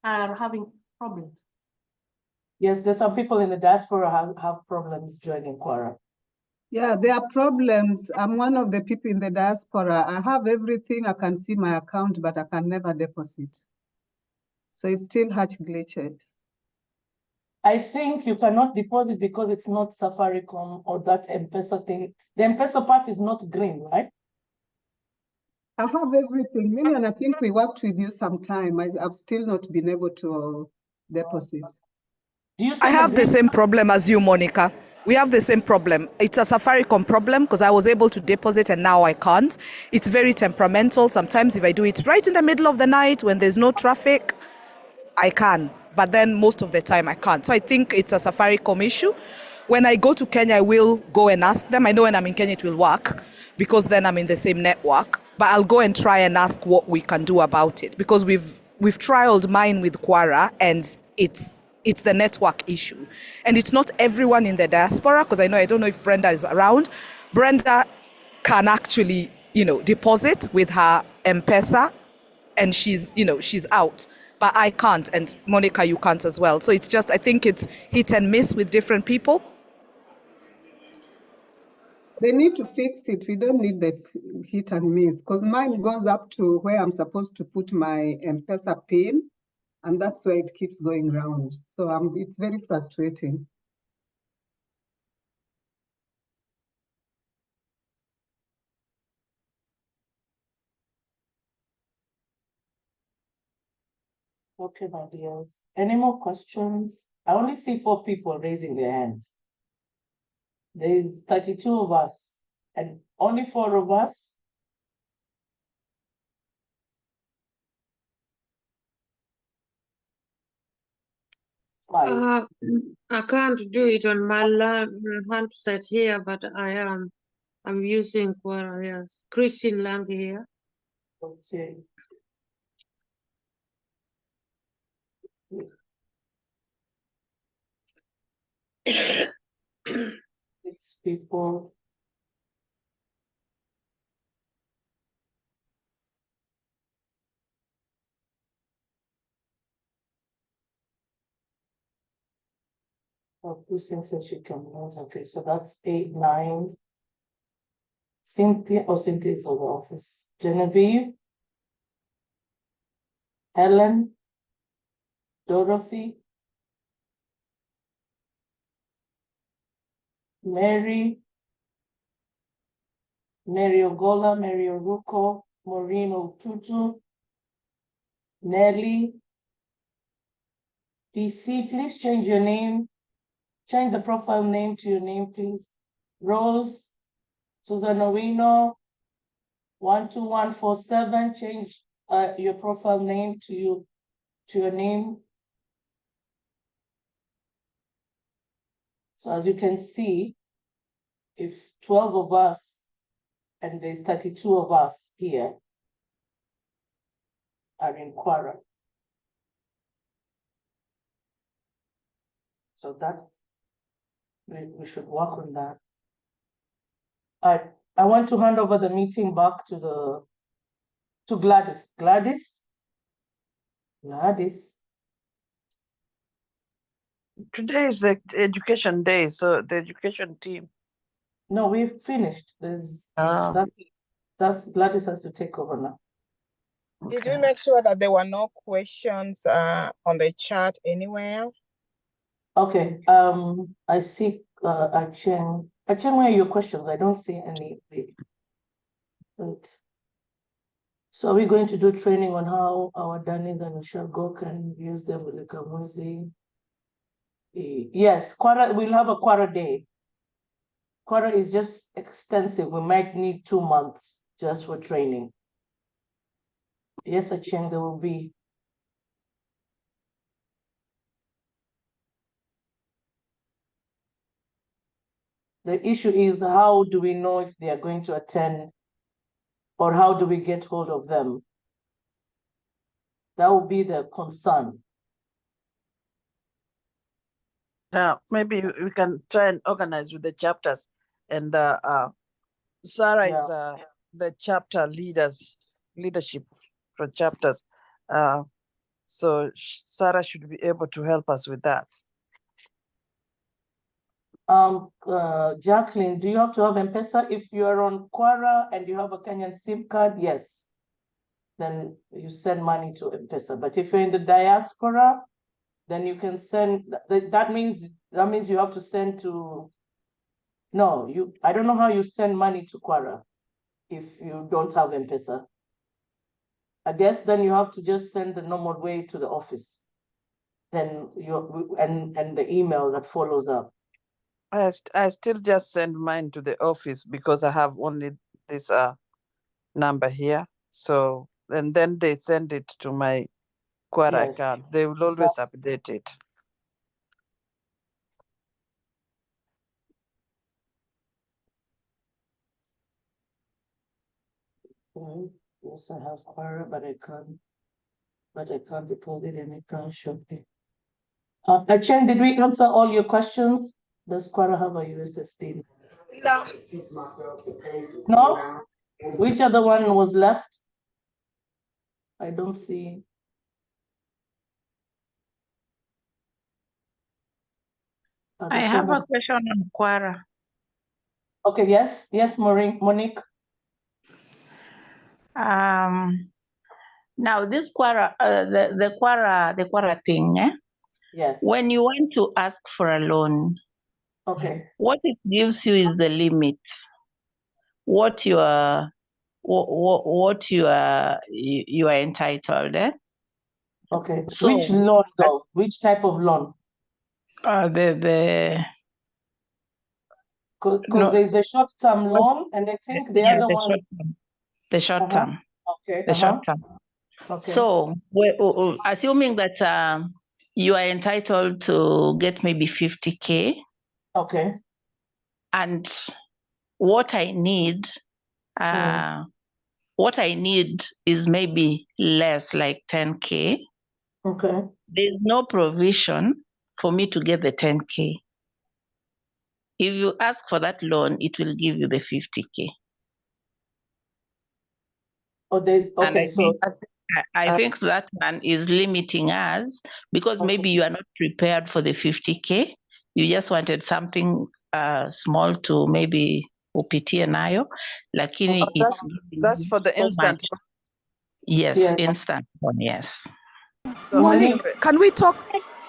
are having problems? Yes, there's some people in the diaspora have problems joining Quora. Yeah, there are problems. I'm one of the people in the diaspora. I have everything. I can see my account, but I can never deposit. So it still has glitches. I think you cannot deposit because it's not Safaricom or that M-Pesa thing. The M-Pesa part is not green, right? I have everything. Lillian, I think we worked with you sometime. I've still not been able to deposit. I have the same problem as you, Monica. We have the same problem. It's a Safaricom problem because I was able to deposit and now I can't. It's very temperamental. Sometimes if I do it right in the middle of the night when there's no traffic, I can. But then most of the time I can't. So I think it's a Safaricom issue. When I go to Kenya, I will go and ask them. I know when I'm in Kenya, it will work because then I'm in the same network. But I'll go and try and ask what we can do about it because we've trialed mine with Quora and it's the network issue. And it's not everyone in the diaspora because I don't know if Brenda is around. Brenda can actually, deposit with her M-Pesa and she's out. But I can't, and Monica, you can't as well. So it's just, I think it's hit and miss with different people. They need to fix it. We don't need the hit and miss because mine goes up to where I'm supposed to put my M-Pesa pin, and that's where it keeps going round. So it's very frustrating. Okay, my dears. Any more questions? I only see 4 people raising their hands. There's 32 of us, and only 4 of us. I can't do it on my handset here, but I'm using Quora. Yes, Christine Lang here. Okay. 6 people. Oh, Christine said she can vote. Okay, so that's 8, 9. Cynthia, Cynthia is over office. Genevieve, Helen, Dorothy, Mary, Mary Ogola, Mary Oruko, Maureen Otutu, Nelly, PC, please change your name. Change the profile name to your name, please. Rose, Susan Owino, 12147, change your profile name to your name. So as you can see, if 12 of us and there's 32 of us here are in Quara. So that we should work on that. I want to hand over the meeting back to Gladys. Gladys? Today is the education day, so the education team. No, we've finished. That's Gladys has to take over now. Did we make sure that there were no questions on the chat anywhere? Okay, I see Acheng. Acheng, where are your questions? I don't see any. Right. So are we going to do training on how our Danis and Ushago can use them with the Kamuzi? Yes, we'll have a Quara day. Quara is just extensive. We might need 2 months just for training. Yes, Acheng, there will be. The issue is, how do we know if they are going to attend, or how do we get hold of them? That will be the concern. Maybe we can try and organize with the chapters. And Sarah is the chapter leadership for chapters. So Sarah should be able to help us with that. Jacqueline, do you have to have M-Pesa? If you are on Quara and you have a Kenyan SIM card, yes, then you send money to M-Pesa. But if you're in the diaspora, then you can send. That means you have to send to. No, I don't know how you send money to Quara if you don't have M-Pesa. I guess then you have to just send the normal way to the office. Then and the email that follows up. I still just send mine to the office because I have only this number here. So and then they send it to my Quara account. They will always update it. Yes, I have Quara, but I can't deposit any cash shopping. Acheng, did we answer all your questions? Does Quara have a USSD? No. No? Which other one was left? I don't see. I have a question on Quara. Okay, yes, Monique. Now this Quara, the Quara thing, Yes. When you want to ask for a loan, okay, what it gives you is the limit. What you are entitled. Okay. So, which loan though? Which type of loan? Because there's the short-term loan, and I think the other one. The short term. Okay. The short term. Okay. So, assuming that you are entitled to get maybe 50K. Okay. And what I need, is maybe less, like 10K. Okay. There's no provision for me to get the 10K. If you ask for that loan, it will give you the 50K. I think that one is limiting us because maybe you are not prepared for the 50K. You just wanted something small to maybe upitie nayo, lakini That's for the so instant. much. Yes, Yes. instant one, yes. So Monique, anyway, can we talk?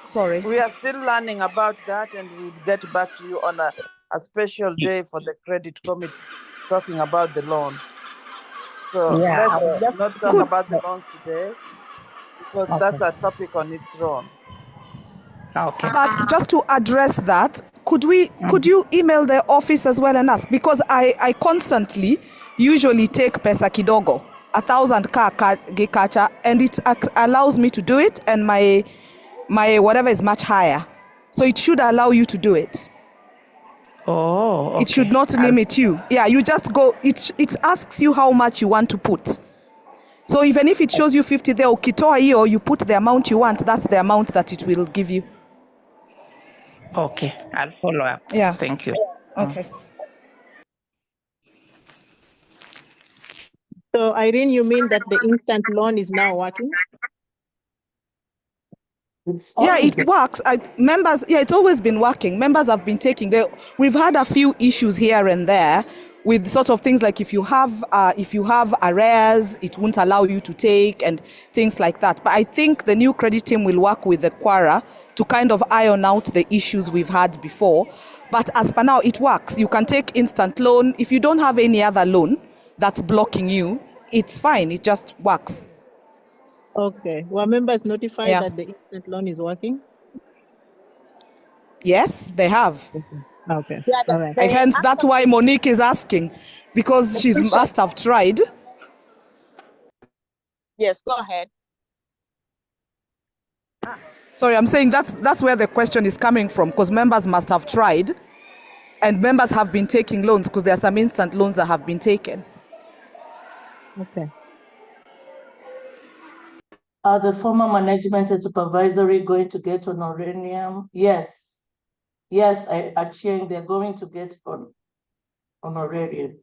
Sorry. we are still learning about that, and we'll get back to you on a special day for the credit committee talking about the loans. So Yeah, I let's will just not talk Could about the loans today because okay. that's a topic on its own. Okay. But just to address that, could Mhm. you email the office as well and ask? Because I constantly usually take pesa kidogo, 1,000 gikacha, and it allows me to do it, and my whatever is much higher. So it should allow you to do it. Oh, It should okay. not limit you. Yeah, you just go, it asks you how much you want to put. So even if it shows you 50 there, ukitoa hiyo, you put the amount you want, that's the amount that it will give you. Okay, I'll follow up. Yeah. Thank you. Okay. So Irene, you mean that the instant loan is now working? Yeah, it works. Members, yeah, it's always been working. Members have been taking. We've had a few issues here and there with sort of things like if you have arrears, it won't allow you to take and things like that. But I think the new credit team will work with the Quara to kind of iron out the issues we've had before. But as per now, it works. You can take instant loan. If you don't have any other loan that's blocking you, it's fine. It just works. Okay. Were members notified Yeah. that the instant loan is working? Yes, they have. Okay. Yeah, All right. they Hence, that's why Monique is asking, because she must have tried. yes, go ahead. Sorry, I'm saying that's where the question is coming from, because members must have tried, and members have been taking loans because there are some instant loans that have been taken. Okay. Are the former management and supervisory going to get honorarium? Yes. Yes, Achieng, they're going to get honorarium.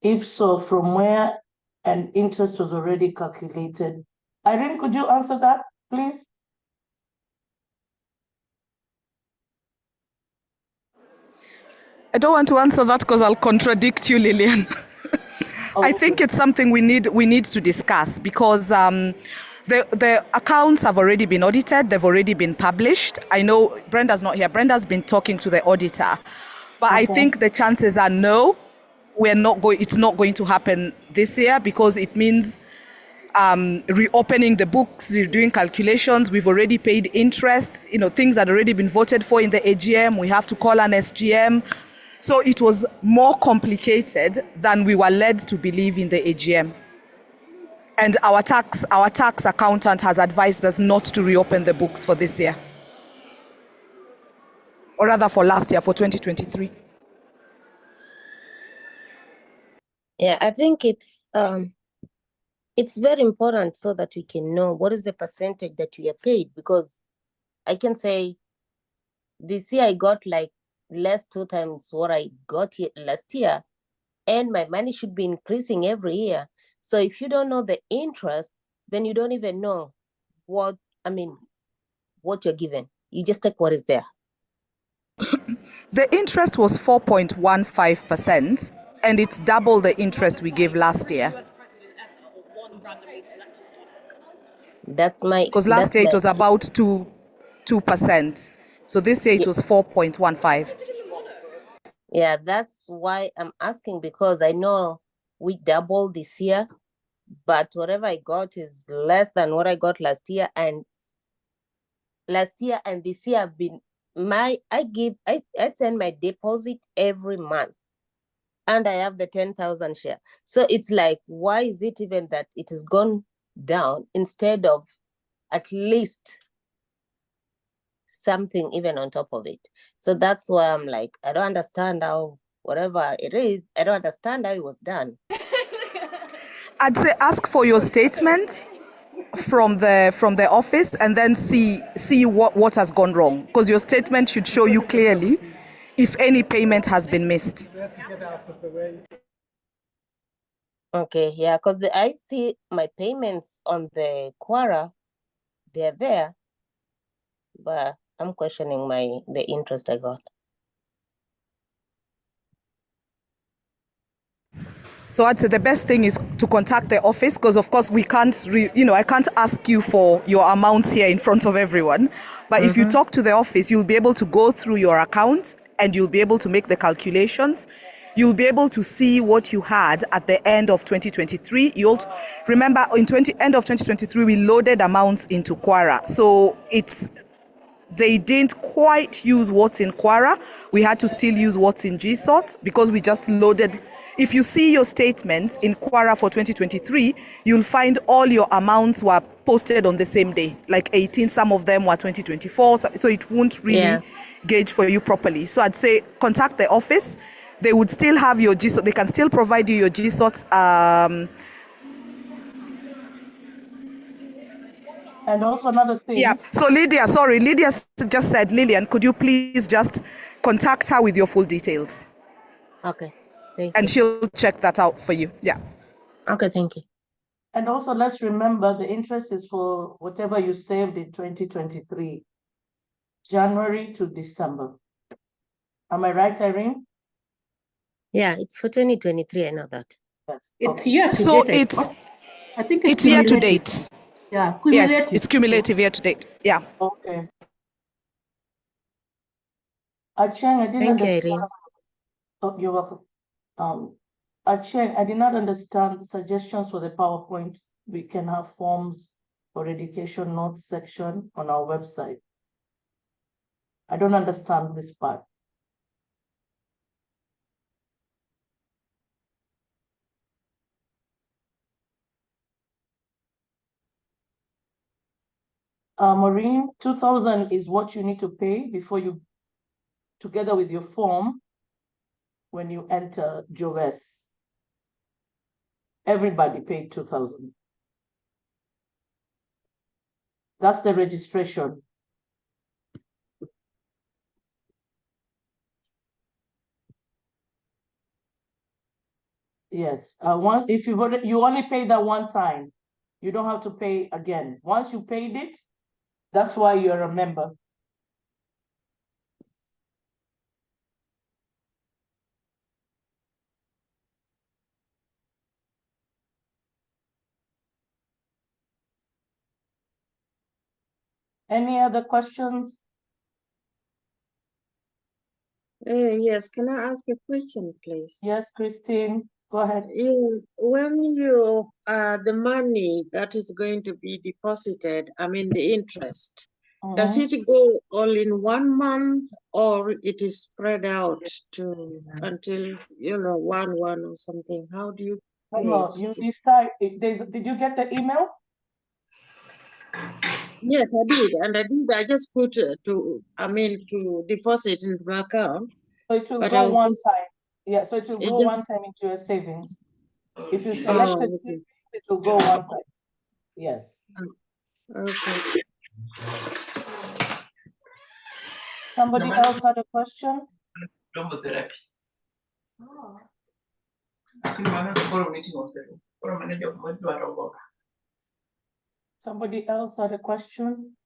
If so, from where an interest was already calculated? Irene, could you answer that, please? I don't want to answer that because I'll contradict you, Lillian. I think it's something we need to discuss because the accounts have already been audited. They've already been published. I know Brenda's not here. Brenda's been talking to the auditor, but I think the chances are no. It's not going to happen this year because it means reopening the books, doing calculations. We've already paid interest. Things that already been voted for in the AGM. We have to call an SGM. So it was more complicated than we were led to believe in the AGM. And our tax accountant has advised us not to reopen the books for this year. Or rather for last year, for 2023. Yeah, I think it's very important so that we can know what is the percentage that we are paid, because I can say this year I got like less 2 times what I got last year, and my money should be increasing every year. So if you don't know the interest, then you don't even know what you're given. You just take what is there. The interest was 4.15%, and it's double the interest we gave last year. Because last year it was about 2%. So this year it was 4.15. Yeah, that's why I'm asking, because I know we doubled this year, but whatever I got is less than what I got last year. And this year have been I send my deposit every month, and I have the 10,000 share. So it's like, why is it even that it has gone down instead of at least something even on top of it? So that's why I'm like, I don't understand how, whatever it is, I don't understand how it was done. I'd say ask for your statement from the office and then see what has gone wrong, because your statement should show you clearly if any payment has been missed. Okay, yeah, because I see my payments on the Quora, they're there, but I'm questioning the interest I got. So I'd say the best thing is to contact the office, because of course we can't, I can't ask you for your amounts here in front of everyone. But if you talk to the office, you'll be able to go through your account and you'll be able to make the calculations. You'll be able to see what you had at the end of 2023. You'll remember end of 2023 we loaded amounts into Quara, so they didn't quite use what's in Quara. We had to still use what's in GSOT because we just loaded. If you see your statements in Quara for 2023, you'll find all your amounts were posted on the same day, like 18. Some of them were 2024, so it won't really gauge for you properly. So I'd say contact the office. They would still have your GSOT. They can still provide you your GSOT. And also another thing. Yeah. So Lydia just said, Lillian, could you please just contact her with your full details? Okay. Thank And you. she'll check that out for you. Yeah. Okay, thank you. And also let's remember the interest is for whatever you saved in 2023, January to December. Am I right, Irene? Yeah, it's for 2023. I know that. Yes. It's year to So date. I think it's year to cumulative. date. Yeah, Yes, cumulative. it's cumulative year to date. Yeah. Okay. Acheng, I didn't Thank you, understand. Irene. Oh, you're welcome. Acheng, I did not understand the suggestions for the PowerPoint. We can have forms for education notes section on our website. I don't understand this part. Maureen, 2,000 is what you need to pay before you, together with your form, when you enter Jowes. Everybody paid 2,000. That's the registration. Yes, if you only pay that one time, you don't have to pay again. Once you paid it, that's why you're a member. Any other questions? Yes, can I ask a question, please? Yes, Christine, go ahead. When you the money that is going to be deposited, I mean the interest, does it go all in 1 month or it is spread out to until 1/1 or something? How do you pay No, it? you decide. Did you get the email? Yes, I did, and I just put to deposit into my account. So it will But go I one just time. Yeah, so it will go one time into your savings. If you selected savings, it will go one time. Yes. Okay. Somebody else had a question? Somebody else had a question?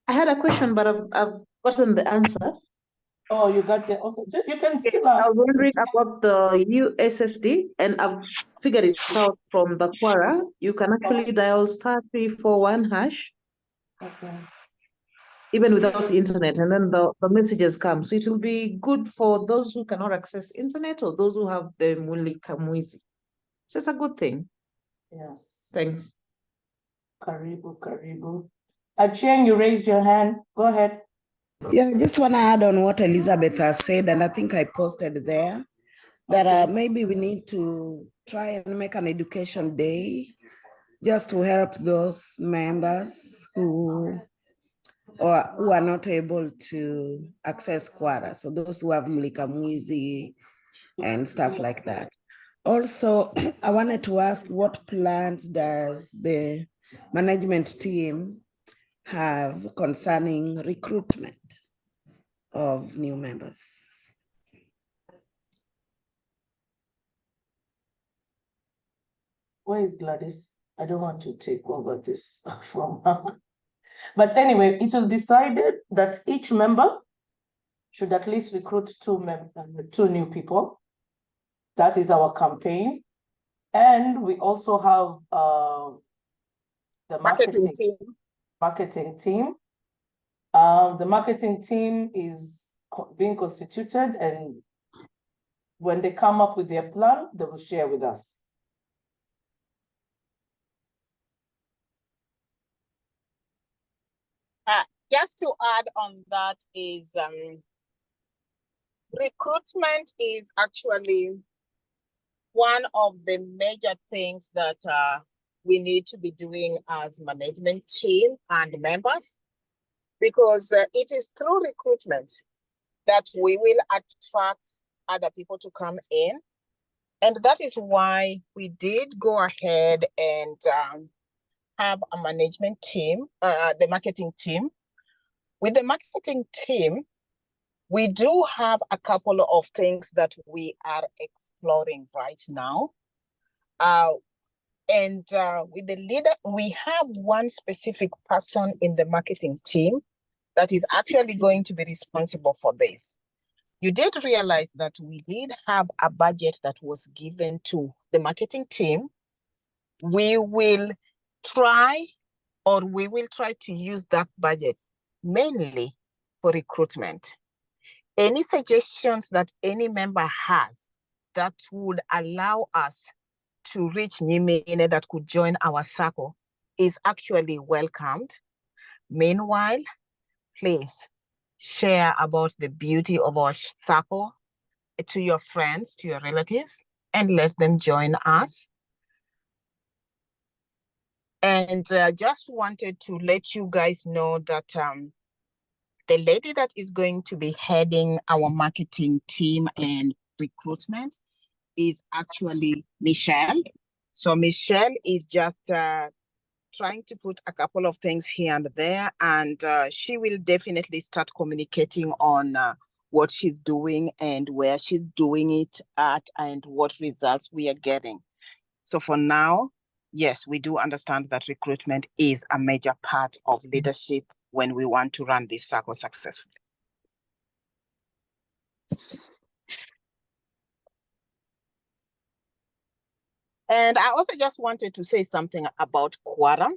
I had a question, but I've gotten the answer. Oh, you got the, okay. You can Yes, still I ask. was wondering about the USSD, and I've figured it out from the Quora. You can actually dial *341#, Okay. even without internet, and then the messages come. So it will be good for those who cannot access internet or those who have the Mulika Mwizi. So it's a good thing. Yes. Thanks. Karibu. Acheng, you raised your hand. Go ahead. Yeah, I just want to add on what Elizabeth has said, and I think I posted there, that maybe we need to try and make an education day just to help those members who are not able to access Quara. So those who have Mulika Mwizi and stuff like that. Also, I wanted to ask, what plans does the management team have concerning recruitment of new members? Where is Gladys? I don't want to take over this from her. But anyway, it was decided that each member should at least recruit two new people. That is our campaign. And we also have the marketing team. The marketing team is being constituted, and when they come up with their plan, they will share with us. Just to add on that is recruitment is actually one of the major things that we need to be doing as management team and members, because it is through recruitment that we will attract other people to come in. And that is why we did go ahead and have a management team, the marketing team. With the marketing team, we do have a couple of things that we are exploring right now. With the leader, we have one specific person in the marketing team that is actually going to be responsible for this. You did realize that we did have a budget that was given to the marketing team. We will try to use that budget mainly for recruitment. Any suggestions that any member has that would allow us to reach Nyimene that could join our Sacco is actually welcomed. Meanwhile, please share about the beauty of our Sacco to your friends, to your relatives, and let them join us. And just wanted to let you guys know that the lady that is going to be heading our marketing team and recruitment is actually Michelle. So Michelle is just trying to put a couple of things here and there, and she will definitely start communicating on what she's doing and where she's doing it at and what results we are getting. So for now, yes, we do understand that recruitment is a major part of leadership when we want to run this Sacco successfully. And I also just wanted to say something about Quora.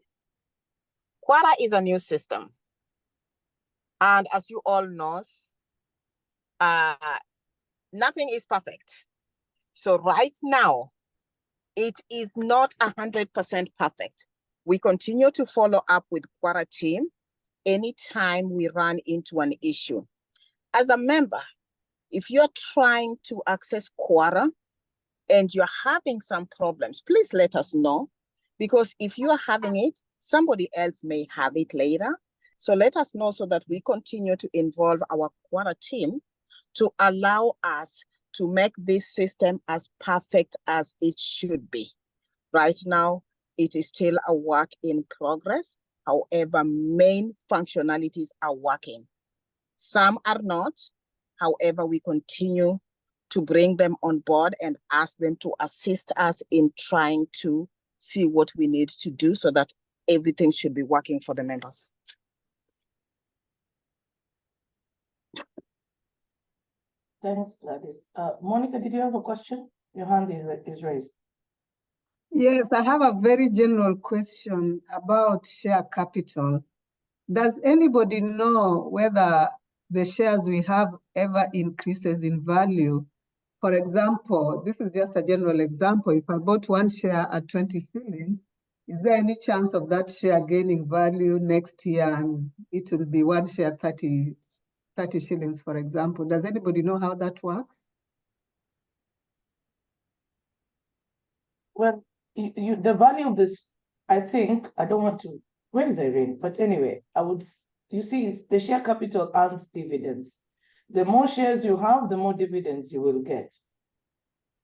Quora is a new system. And as you all know, nothing is perfect. So right now, it is not 100% perfect. We continue to follow up with Quora team anytime we run into an issue. As a member, if you're trying to access Quora and you're having some problems, please let us know, because if you're having it, somebody else may have it later. So let us know so that we continue to involve our Quora team to allow us to make this system as perfect as it should be. Right now, it is still a work in progress. However, main functionalities are working. Some are not. However, we continue to bring them on board and ask them to assist us in trying to see what we need to do so that everything should be working for the members. Thanks, Gladys. Monica, did you have a question? Your hand is raised. Yes, I have a very general question about share capital. Does anybody know whether the shares we have ever increases in value? For example, this is just a general example. If I bought one share at 20 shillings, is there any chance of that share gaining value next year and it will be one share 30 shillings, for example? Does anybody know how that works? Well, the value of this, I think, I don't want to, where is Irene? But anyway, you see, the share capital earns dividends. The more shares you have, the more dividends you will get.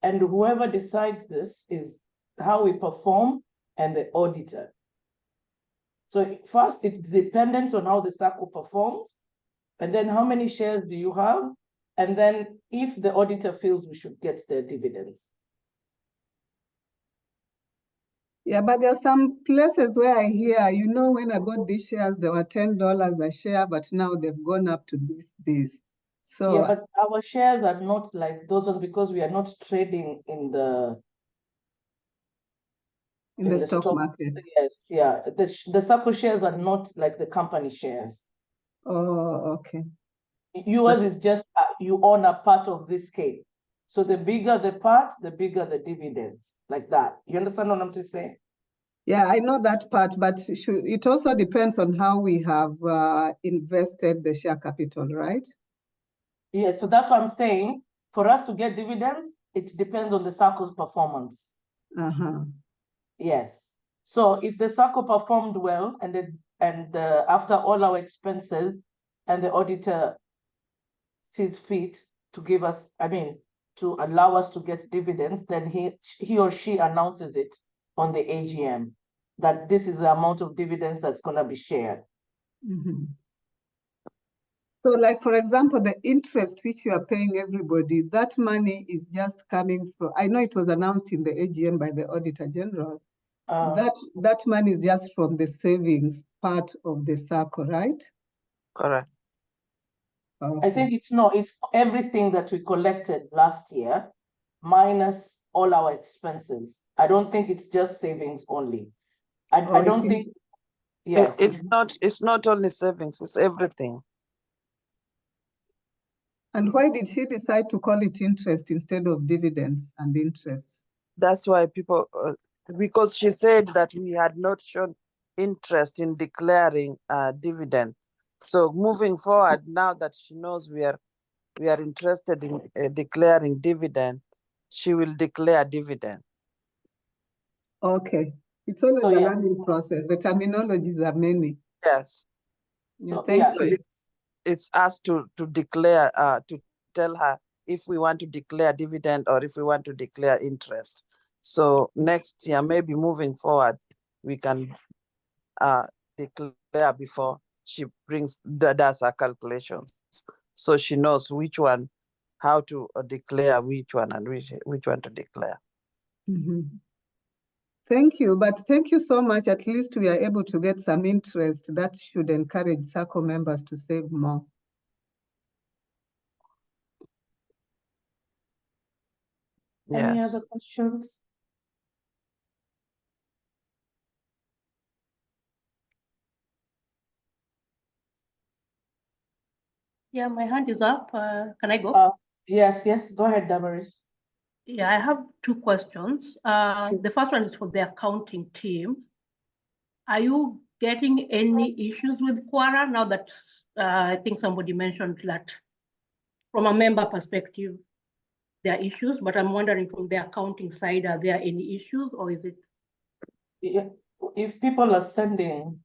And whoever decides this is how we perform and the auditor. So first, it's dependent on how the Sacco performs, and then how many shares do you have? And then if the auditor feels we should get the dividends. Yeah, but there are some places where I hear, you know, when I bought these shares, they were $10 a share, but now they've gone up to this. So Yeah, but our shares are not like those ones because we are not trading in the stock market. Yes, yeah. The Sacco shares are not like the company shares. Oh, okay. Yours is just you own a part of this scale. So the bigger the part, the bigger the dividends, like that. You understand what I'm just saying? Yeah, I know that part, but it also depends on how we have invested the share capital, right? Yeah, so that's what I'm saying. For us to get dividends, it depends on the Sacco's performance. Uh-huh. Yes. So if the Sacco performed well and after all our expenses and the auditor sees fit to give us, to allow us to get dividends, then he or she announces it on the AGM that this is the amount of dividends that's going to be shared. Mm-hmm. So like, for example, the interest which you are paying everybody, that money is just coming from, I know it was announced in the AGM by the Auditor General, that money is just from the savings part of the Sacco, right? Correct. Okay. I think it's everything that we collected last year minus all our expenses. I don't think it's just savings only. I don't think, yes. It's not only savings, it's everything. And why did she decide to call it interest instead of dividends and interest? That's why people, because she said that we had not shown interest in declaring a dividend. So moving forward, now that she knows we are interested in declaring dividend, she will declare dividend. Okay. It's always a learning process. The terminologies are many. Yes. Yeah, thank you. It's us to declare, to tell her if we want to declare dividend or if we want to declare interest. So next year, maybe moving forward, we can declare before she does her calculations. So she knows which one, how to declare which one and which one to declare. Mm-hmm. Thank you, but thank you so much. At least we are able to get some interest. That should encourage Sacco members to save more. Any other questions? Yeah, my hand is up. Can I go? Yes, go ahead, Damaris. Yeah, I have two questions. The first one is for the accounting team. Are you getting any issues with Quora now that I think somebody mentioned that from a member perspective, there are issues, but I'm wondering from the accounting side, are there any issues or is it? If people are sending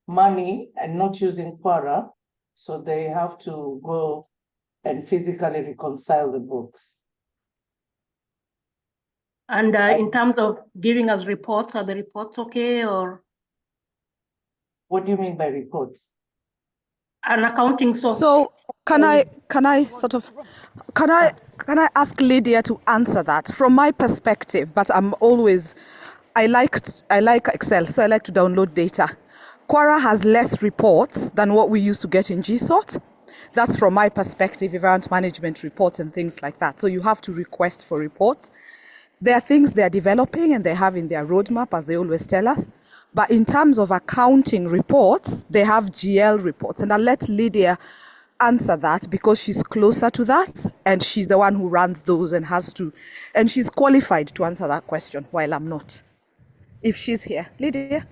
money and not using Quora, so they have to go and physically reconcile the books. And in terms of giving us reports, are the reports okay or? What do you mean by reports? An accounting software. So can I ask Lydia to answer that from my perspective? But I like Excel, so I like to download data. Quora has less reports than what we used to get in GSOT. That's from my perspective, event management reports and things like that. So you have to request for reports. There are things they're developing and they have in their roadmap, as they always tell us. But in terms of accounting reports, they have GL reports. And I'll let Lydia answer that because she's closer to that and she's the one who runs those and and she's qualified to answer that question while I'm not. If she's here. Lydia?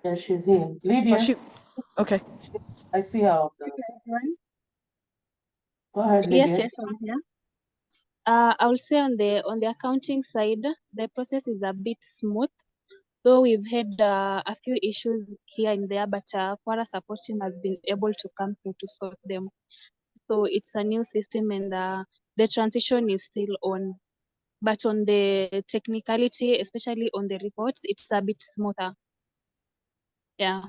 Yeah, she's here. Lydia? Okay. I see her. Go ahead, Lydia. Yes, I'm here. I will say on the accounting side, the process is a bit smooth. Though we've had a few issues here and there, but Quora support team has been able to come through to sort them. So it's a new system and the transition is still on. But on the technicality, especially on the reports, it's a bit smoother. Yeah.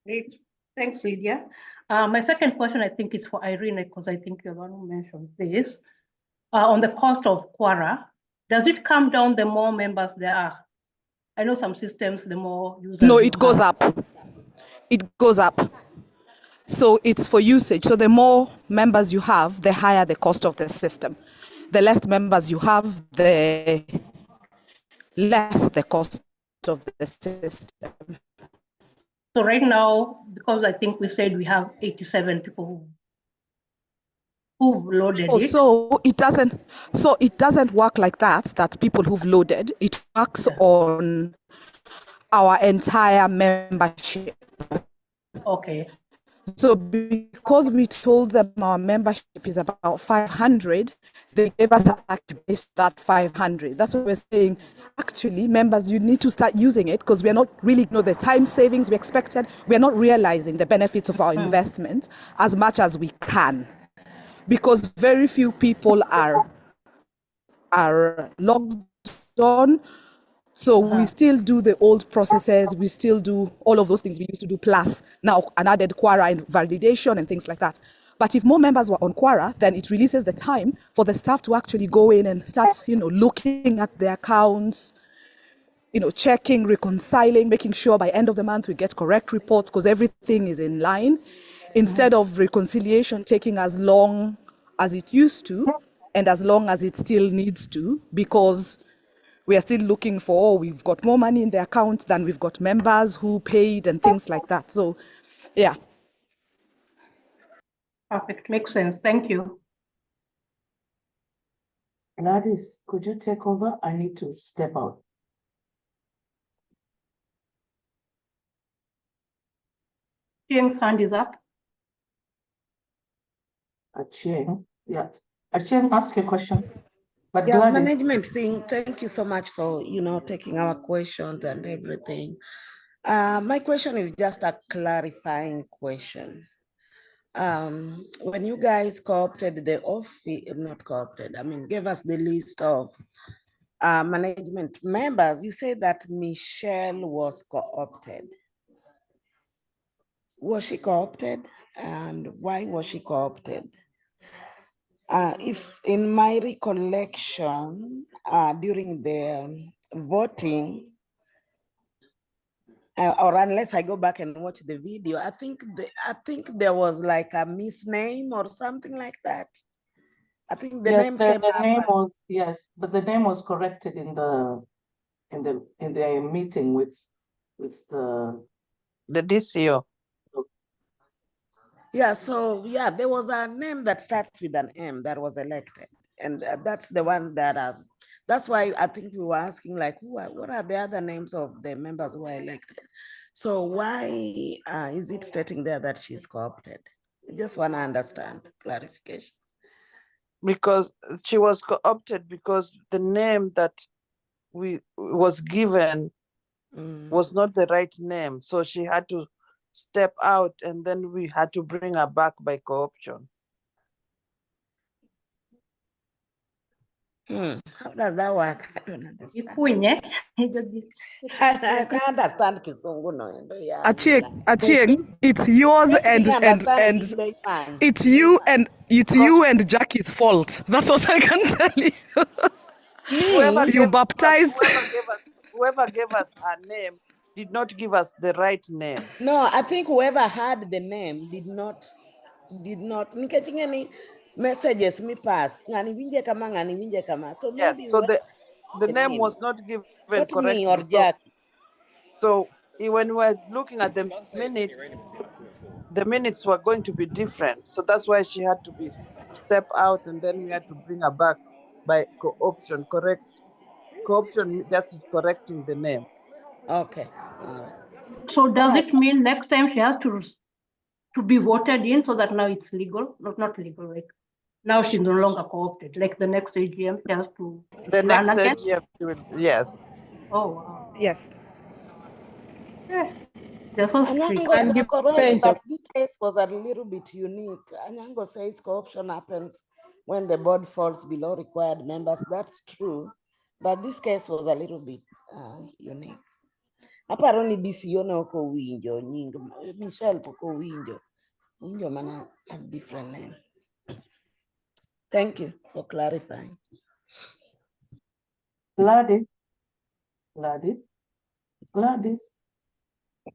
Great. Thanks, Lydia. My second question, I think, is for Irene, because I think you're the one who mentioned this. On the cost of Quora, does it come down the more members there are? I know some systems, the more users. No, you it goes have. up. It goes up. So it's for usage. So the more members you have, the higher the cost of the system. The less members you have, the less the cost of the system. So right now, because I think we said we have 87 people who've loaded Oh, it. so it doesn't work like that, that people who've loaded. It works on our entire membership. Okay. So because we told them our membership is about 500, they gave us actually start 500. That's what we're saying. Actually, members, you need to start using it because we're not really know the time savings we expected. We're not realizing the benefits of our investment as much as we can, because very few people are logged on. So we still do the old processes, we still do all of those things we used to do, plus now an added Quora and validation and things like that. But if more members were on Quora, then it releases the time for the staff to actually go in and start, looking at their accounts, checking, reconciling, making sure by end of the month we get correct reports because everything is in line, instead of reconciliation taking as long as it used to and as long as it still needs to, because we are still looking for, we've got more money in the account than we've got members who paid and things like that. So, yeah. Perfect, makes sense. Thank you. Gladys, could you take over? I need to step out. Chieng's hand is up. Chieng, yeah. Chieng, ask your question. But Yeah, Gladys, management thing, thank you so much for, taking our questions and everything. My question is just a clarifying question. When you guys co-opted the office, not co-opted, gave us the list of management members, you said that Michelle was co-opted. Was she co-opted, and why was she co-opted? If in my recollection, during the voting, or unless I go back and watch the video, I think there was like a misname or something like that. I think the yes, name the came up name as, was, yes, but the name was corrected in the meeting with the DCO. yeah. So yeah, there was a name that starts with an M that was elected, and that's the one that. That's why I think we were asking, like, what are the other names of the members who are elected? So why is it stating there that she's co-opted? I just want to understand clarification. Because she was co-opted because the name that was given was not the right name. So she had to step out, and then we had to bring her back by co-option. How does that work? I don't understand. I can't understand Kisungu, no. Yeah. Achieng, it's yours and it's you and Jackie's fault. That's what I can tell you. Whoever You baptized. whoever gave us her name did not give us the right name. No, I think whoever had the name did not nikeching any messages me pass. Ngani winje kama. So maybe Yes, so the name was not given not me or correctly. Jackie. So when we were looking at the minutes were going to be different. So that's why she had to be step out, and then we had to bring her back by co-option. Co-option just correcting the name. Okay. So does it mean next time she has to be voted in so that now it's legal? Not legal, like now she's no longer co-opted. Like the next AGM, she has to run again? AGM, yes. Oh, wow. Yes. Yeah. They're so strict. Anyango, you're correct, but this case was a little bit unique. Anyango says co-option happens when the board falls below required members. That's true, but this case was a little bit unique. Aparo ni DCO ne ok owinjo nying Michelle pok owinjo. Owinjo mana a different name. Thank you for clarifying. Gladys.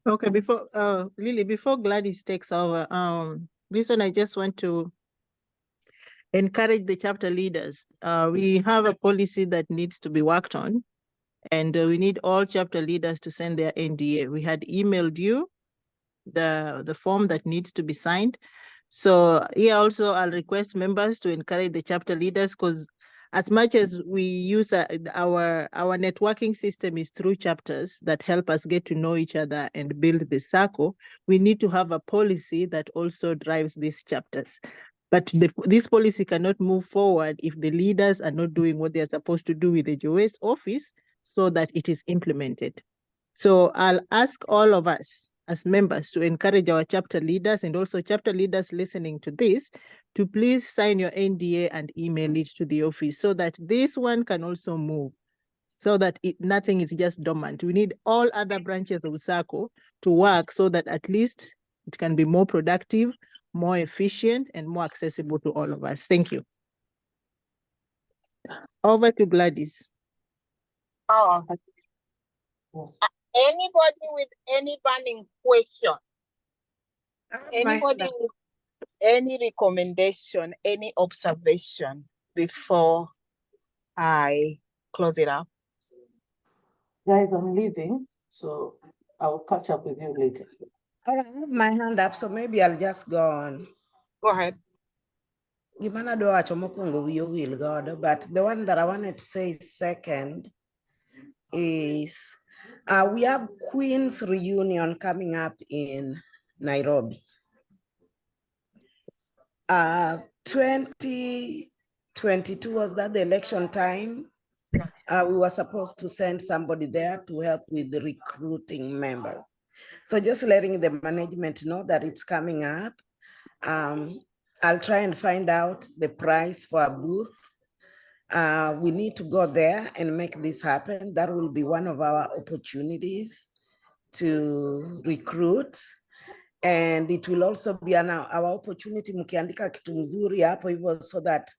Okay, before Lily, before Gladys takes over, this one I just want to encourage the chapter leaders. We have a policy that needs to be worked on, and we need all chapter leaders to send their NDA. We had emailed you the form that needs to be signed. So here also I'll request members to encourage the chapter leaders, because as much as we use our networking system is through chapters that help us get to know each other and build the circle, we need to have a policy that also drives these chapters. But this policy cannot move forward if the leaders are not doing what they're supposed to do with the Jowes office so that it is implemented. So I'll ask all of us as members to encourage our chapter leaders and also chapter leaders listening to this to please sign your NDA and email it to the office so that this one can also move, so that nothing is just dormant. We need all other branches of Sacco to work so that at least it can be more productive, more efficient, and more accessible to all of us. Thank you. Over to Gladys. Oh. Anybody with any burning question? Anybody with any recommendation, any observation before I close it up? Guys, I'm leaving, so I'll catch up with you later. All right, I have my hand up, so maybe I'll just go on. Go ahead. Gimana do wacho mokwongo wiyo wil godo, but the one that I wanted to say second is we have Queen's reunion coming up in Nairobi. 2022 was that the election time. We were supposed to send somebody there to help with the recruiting members. So just letting the management know that it's coming up. I'll try and find out the price for a booth. We need to go there and make this happen. That will be one of our opportunities to recruit. And it will also be our opportunity mkiandika kitu mzuri hapo hivyo, so that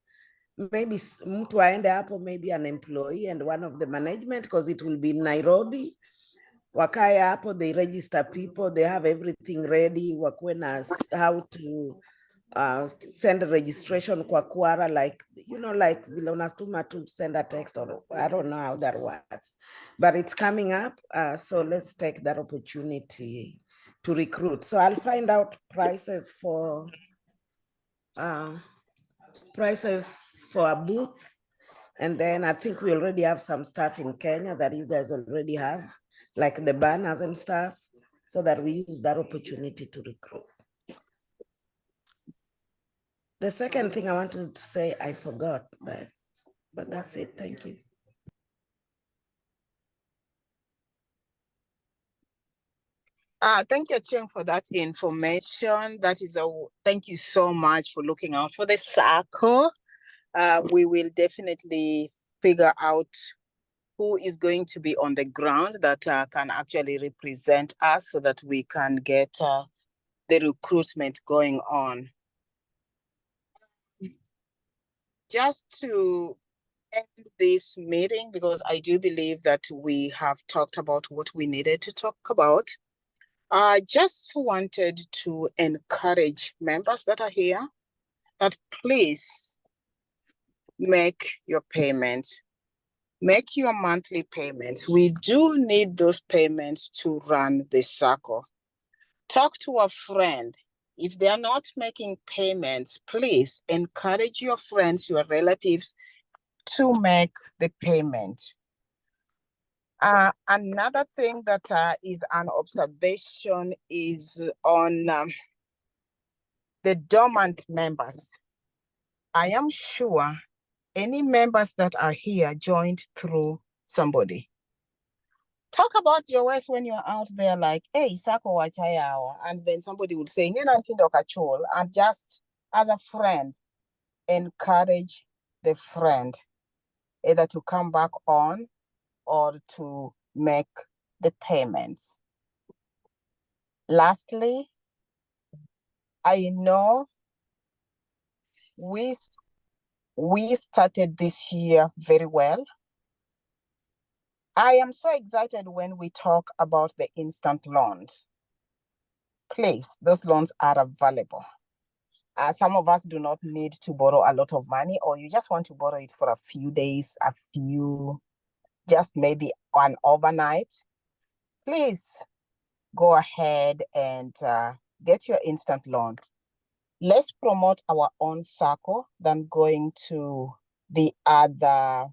maybe mtu aende hapo, maybe an employee and one of the management, because it will be in Nairobi. Wakae hapo, they register people, they have everything ready, wakuwe na how to send a registration kwa Quora, like, you know, like vile unastuma to send a text, or I don't know how that works, but it's coming up. So let's take that opportunity to recruit. So I'll find out prices for a booth. And then I think we already have some stuff in Kenya that you guys already have, like the banners and stuff, so that we use that opportunity to recruit. The second thing I wanted to say, I forgot, but that's it. Thank you. Thank you, Cheng, for that information. Thank you so much for looking out for the Sacco. We will definitely figure out who is going to be on the ground that can actually represent us so that we can get the recruitment going on. Just to end this meeting, because I do believe that we have talked about what we needed to talk about, I just wanted to encourage members that are here that please make your payments. Make your monthly payments. We do need those payments to run the Sacco. Talk to a friend. If they are not making payments, please encourage your friends, your relatives to make the payment. Another thing that is an observation is on the dormant members. I am sure any members that are here joined through somebody. Talk about your words when you're out there, like, hey, Sacco wachayawa, and then somebody would say, and just as a friend, encourage the friend either to come back on or to make the payments. Lastly, I know we started this year very well. I am so excited when we talk about the instant loans. Please, those loans are available. Some of us do not need to borrow a lot of money, or you just want to borrow it for a few days, just maybe an overnight. Please go ahead and get your instant loan. Let's promote our own Sacco than going to the other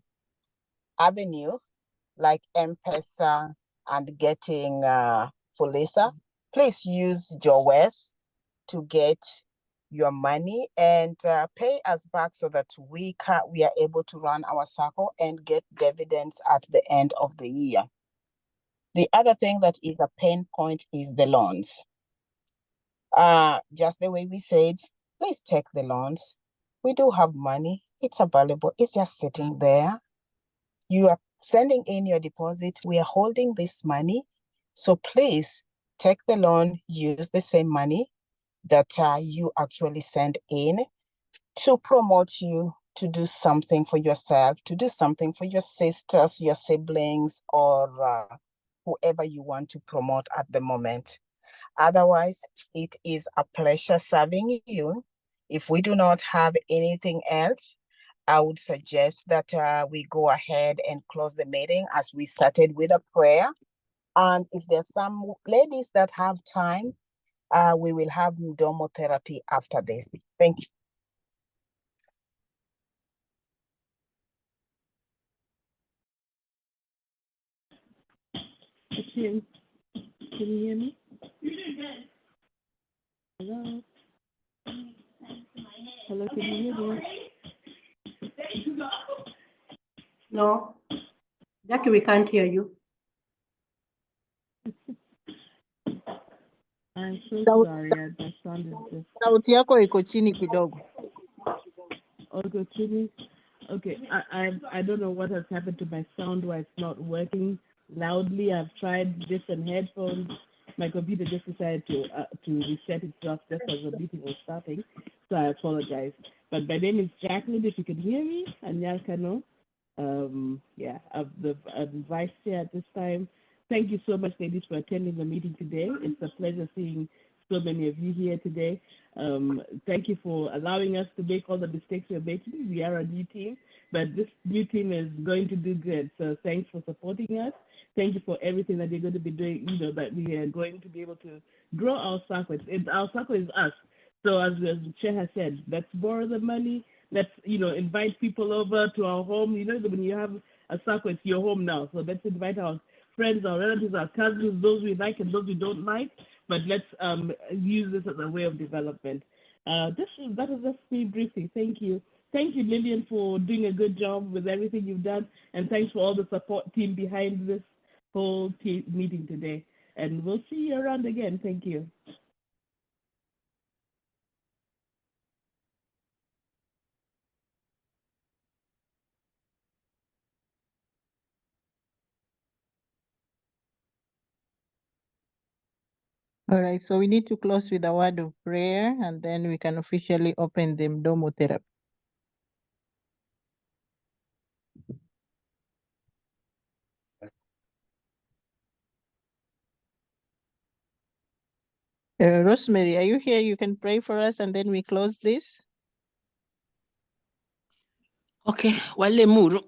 avenue like M-Pesa and getting Fulisa. Please use Jowes to get your money and pay us back so that we are able to run our Sacco and get dividends at the end of the year. The other thing that is a pain point is the loans. Just the way we said, please take the loans. We do have money. It's available. It's just sitting there. You are sending in your deposit. We are holding this money. So please take the loan, use the same money that you actually send in to promote you to do something for yourself, to do something for your sisters, your siblings, or whoever you want to promote at the moment. Otherwise, it is a pleasure serving you. If we do not have anything else, I would suggest that we go ahead and close the meeting as we started with a prayer. And if there's some ladies that have time, we will have Mdomo therapy after this. Thank you. Can you hear me? Hello? Hello, can you hear me? No. Jackie, we can't hear you. I'm so sorry, I sounded just... Sauti yako iko chini kidogo. Okay, chini. Okay, I don't know what has happened to my sound, why it's not working loudly. I've tried different headphones. My computer just decided to reset itself just as the meeting was starting, so I apologize. But my name is Jacqueline, if you can hear me, and Yalkano. I'm the vice chair at this time. Thank you so much, ladies, for attending the meeting today. It's a pleasure seeing so many of you here today. Thank you for allowing us to make all the mistakes we're making. We are a new team, but this new team is going to do good. So thanks for supporting us. Thank you for everything that you're going to be doing, that we are going to be able to grow our Sacco. Our Sacco is us. So as the chair has said, let's borrow the money. Let's, invite people over to our home. When you have a Sacco, it's your home now. So let's invite our friends, our relatives, our cousins, those we like and those we don't like. But let's use this as a way of development. That is just me briefly. Thank you. Thank you, Lillian, for doing a good job with everything you've done. And thanks for all the support team behind this whole meeting today. And we'll see you around again. Thank you. All right, so we need to close with a word of prayer, and then we can officially open the Mdomo therapy. Rosemary, are you here? You can pray for us, and then we close this. Okay, wale muru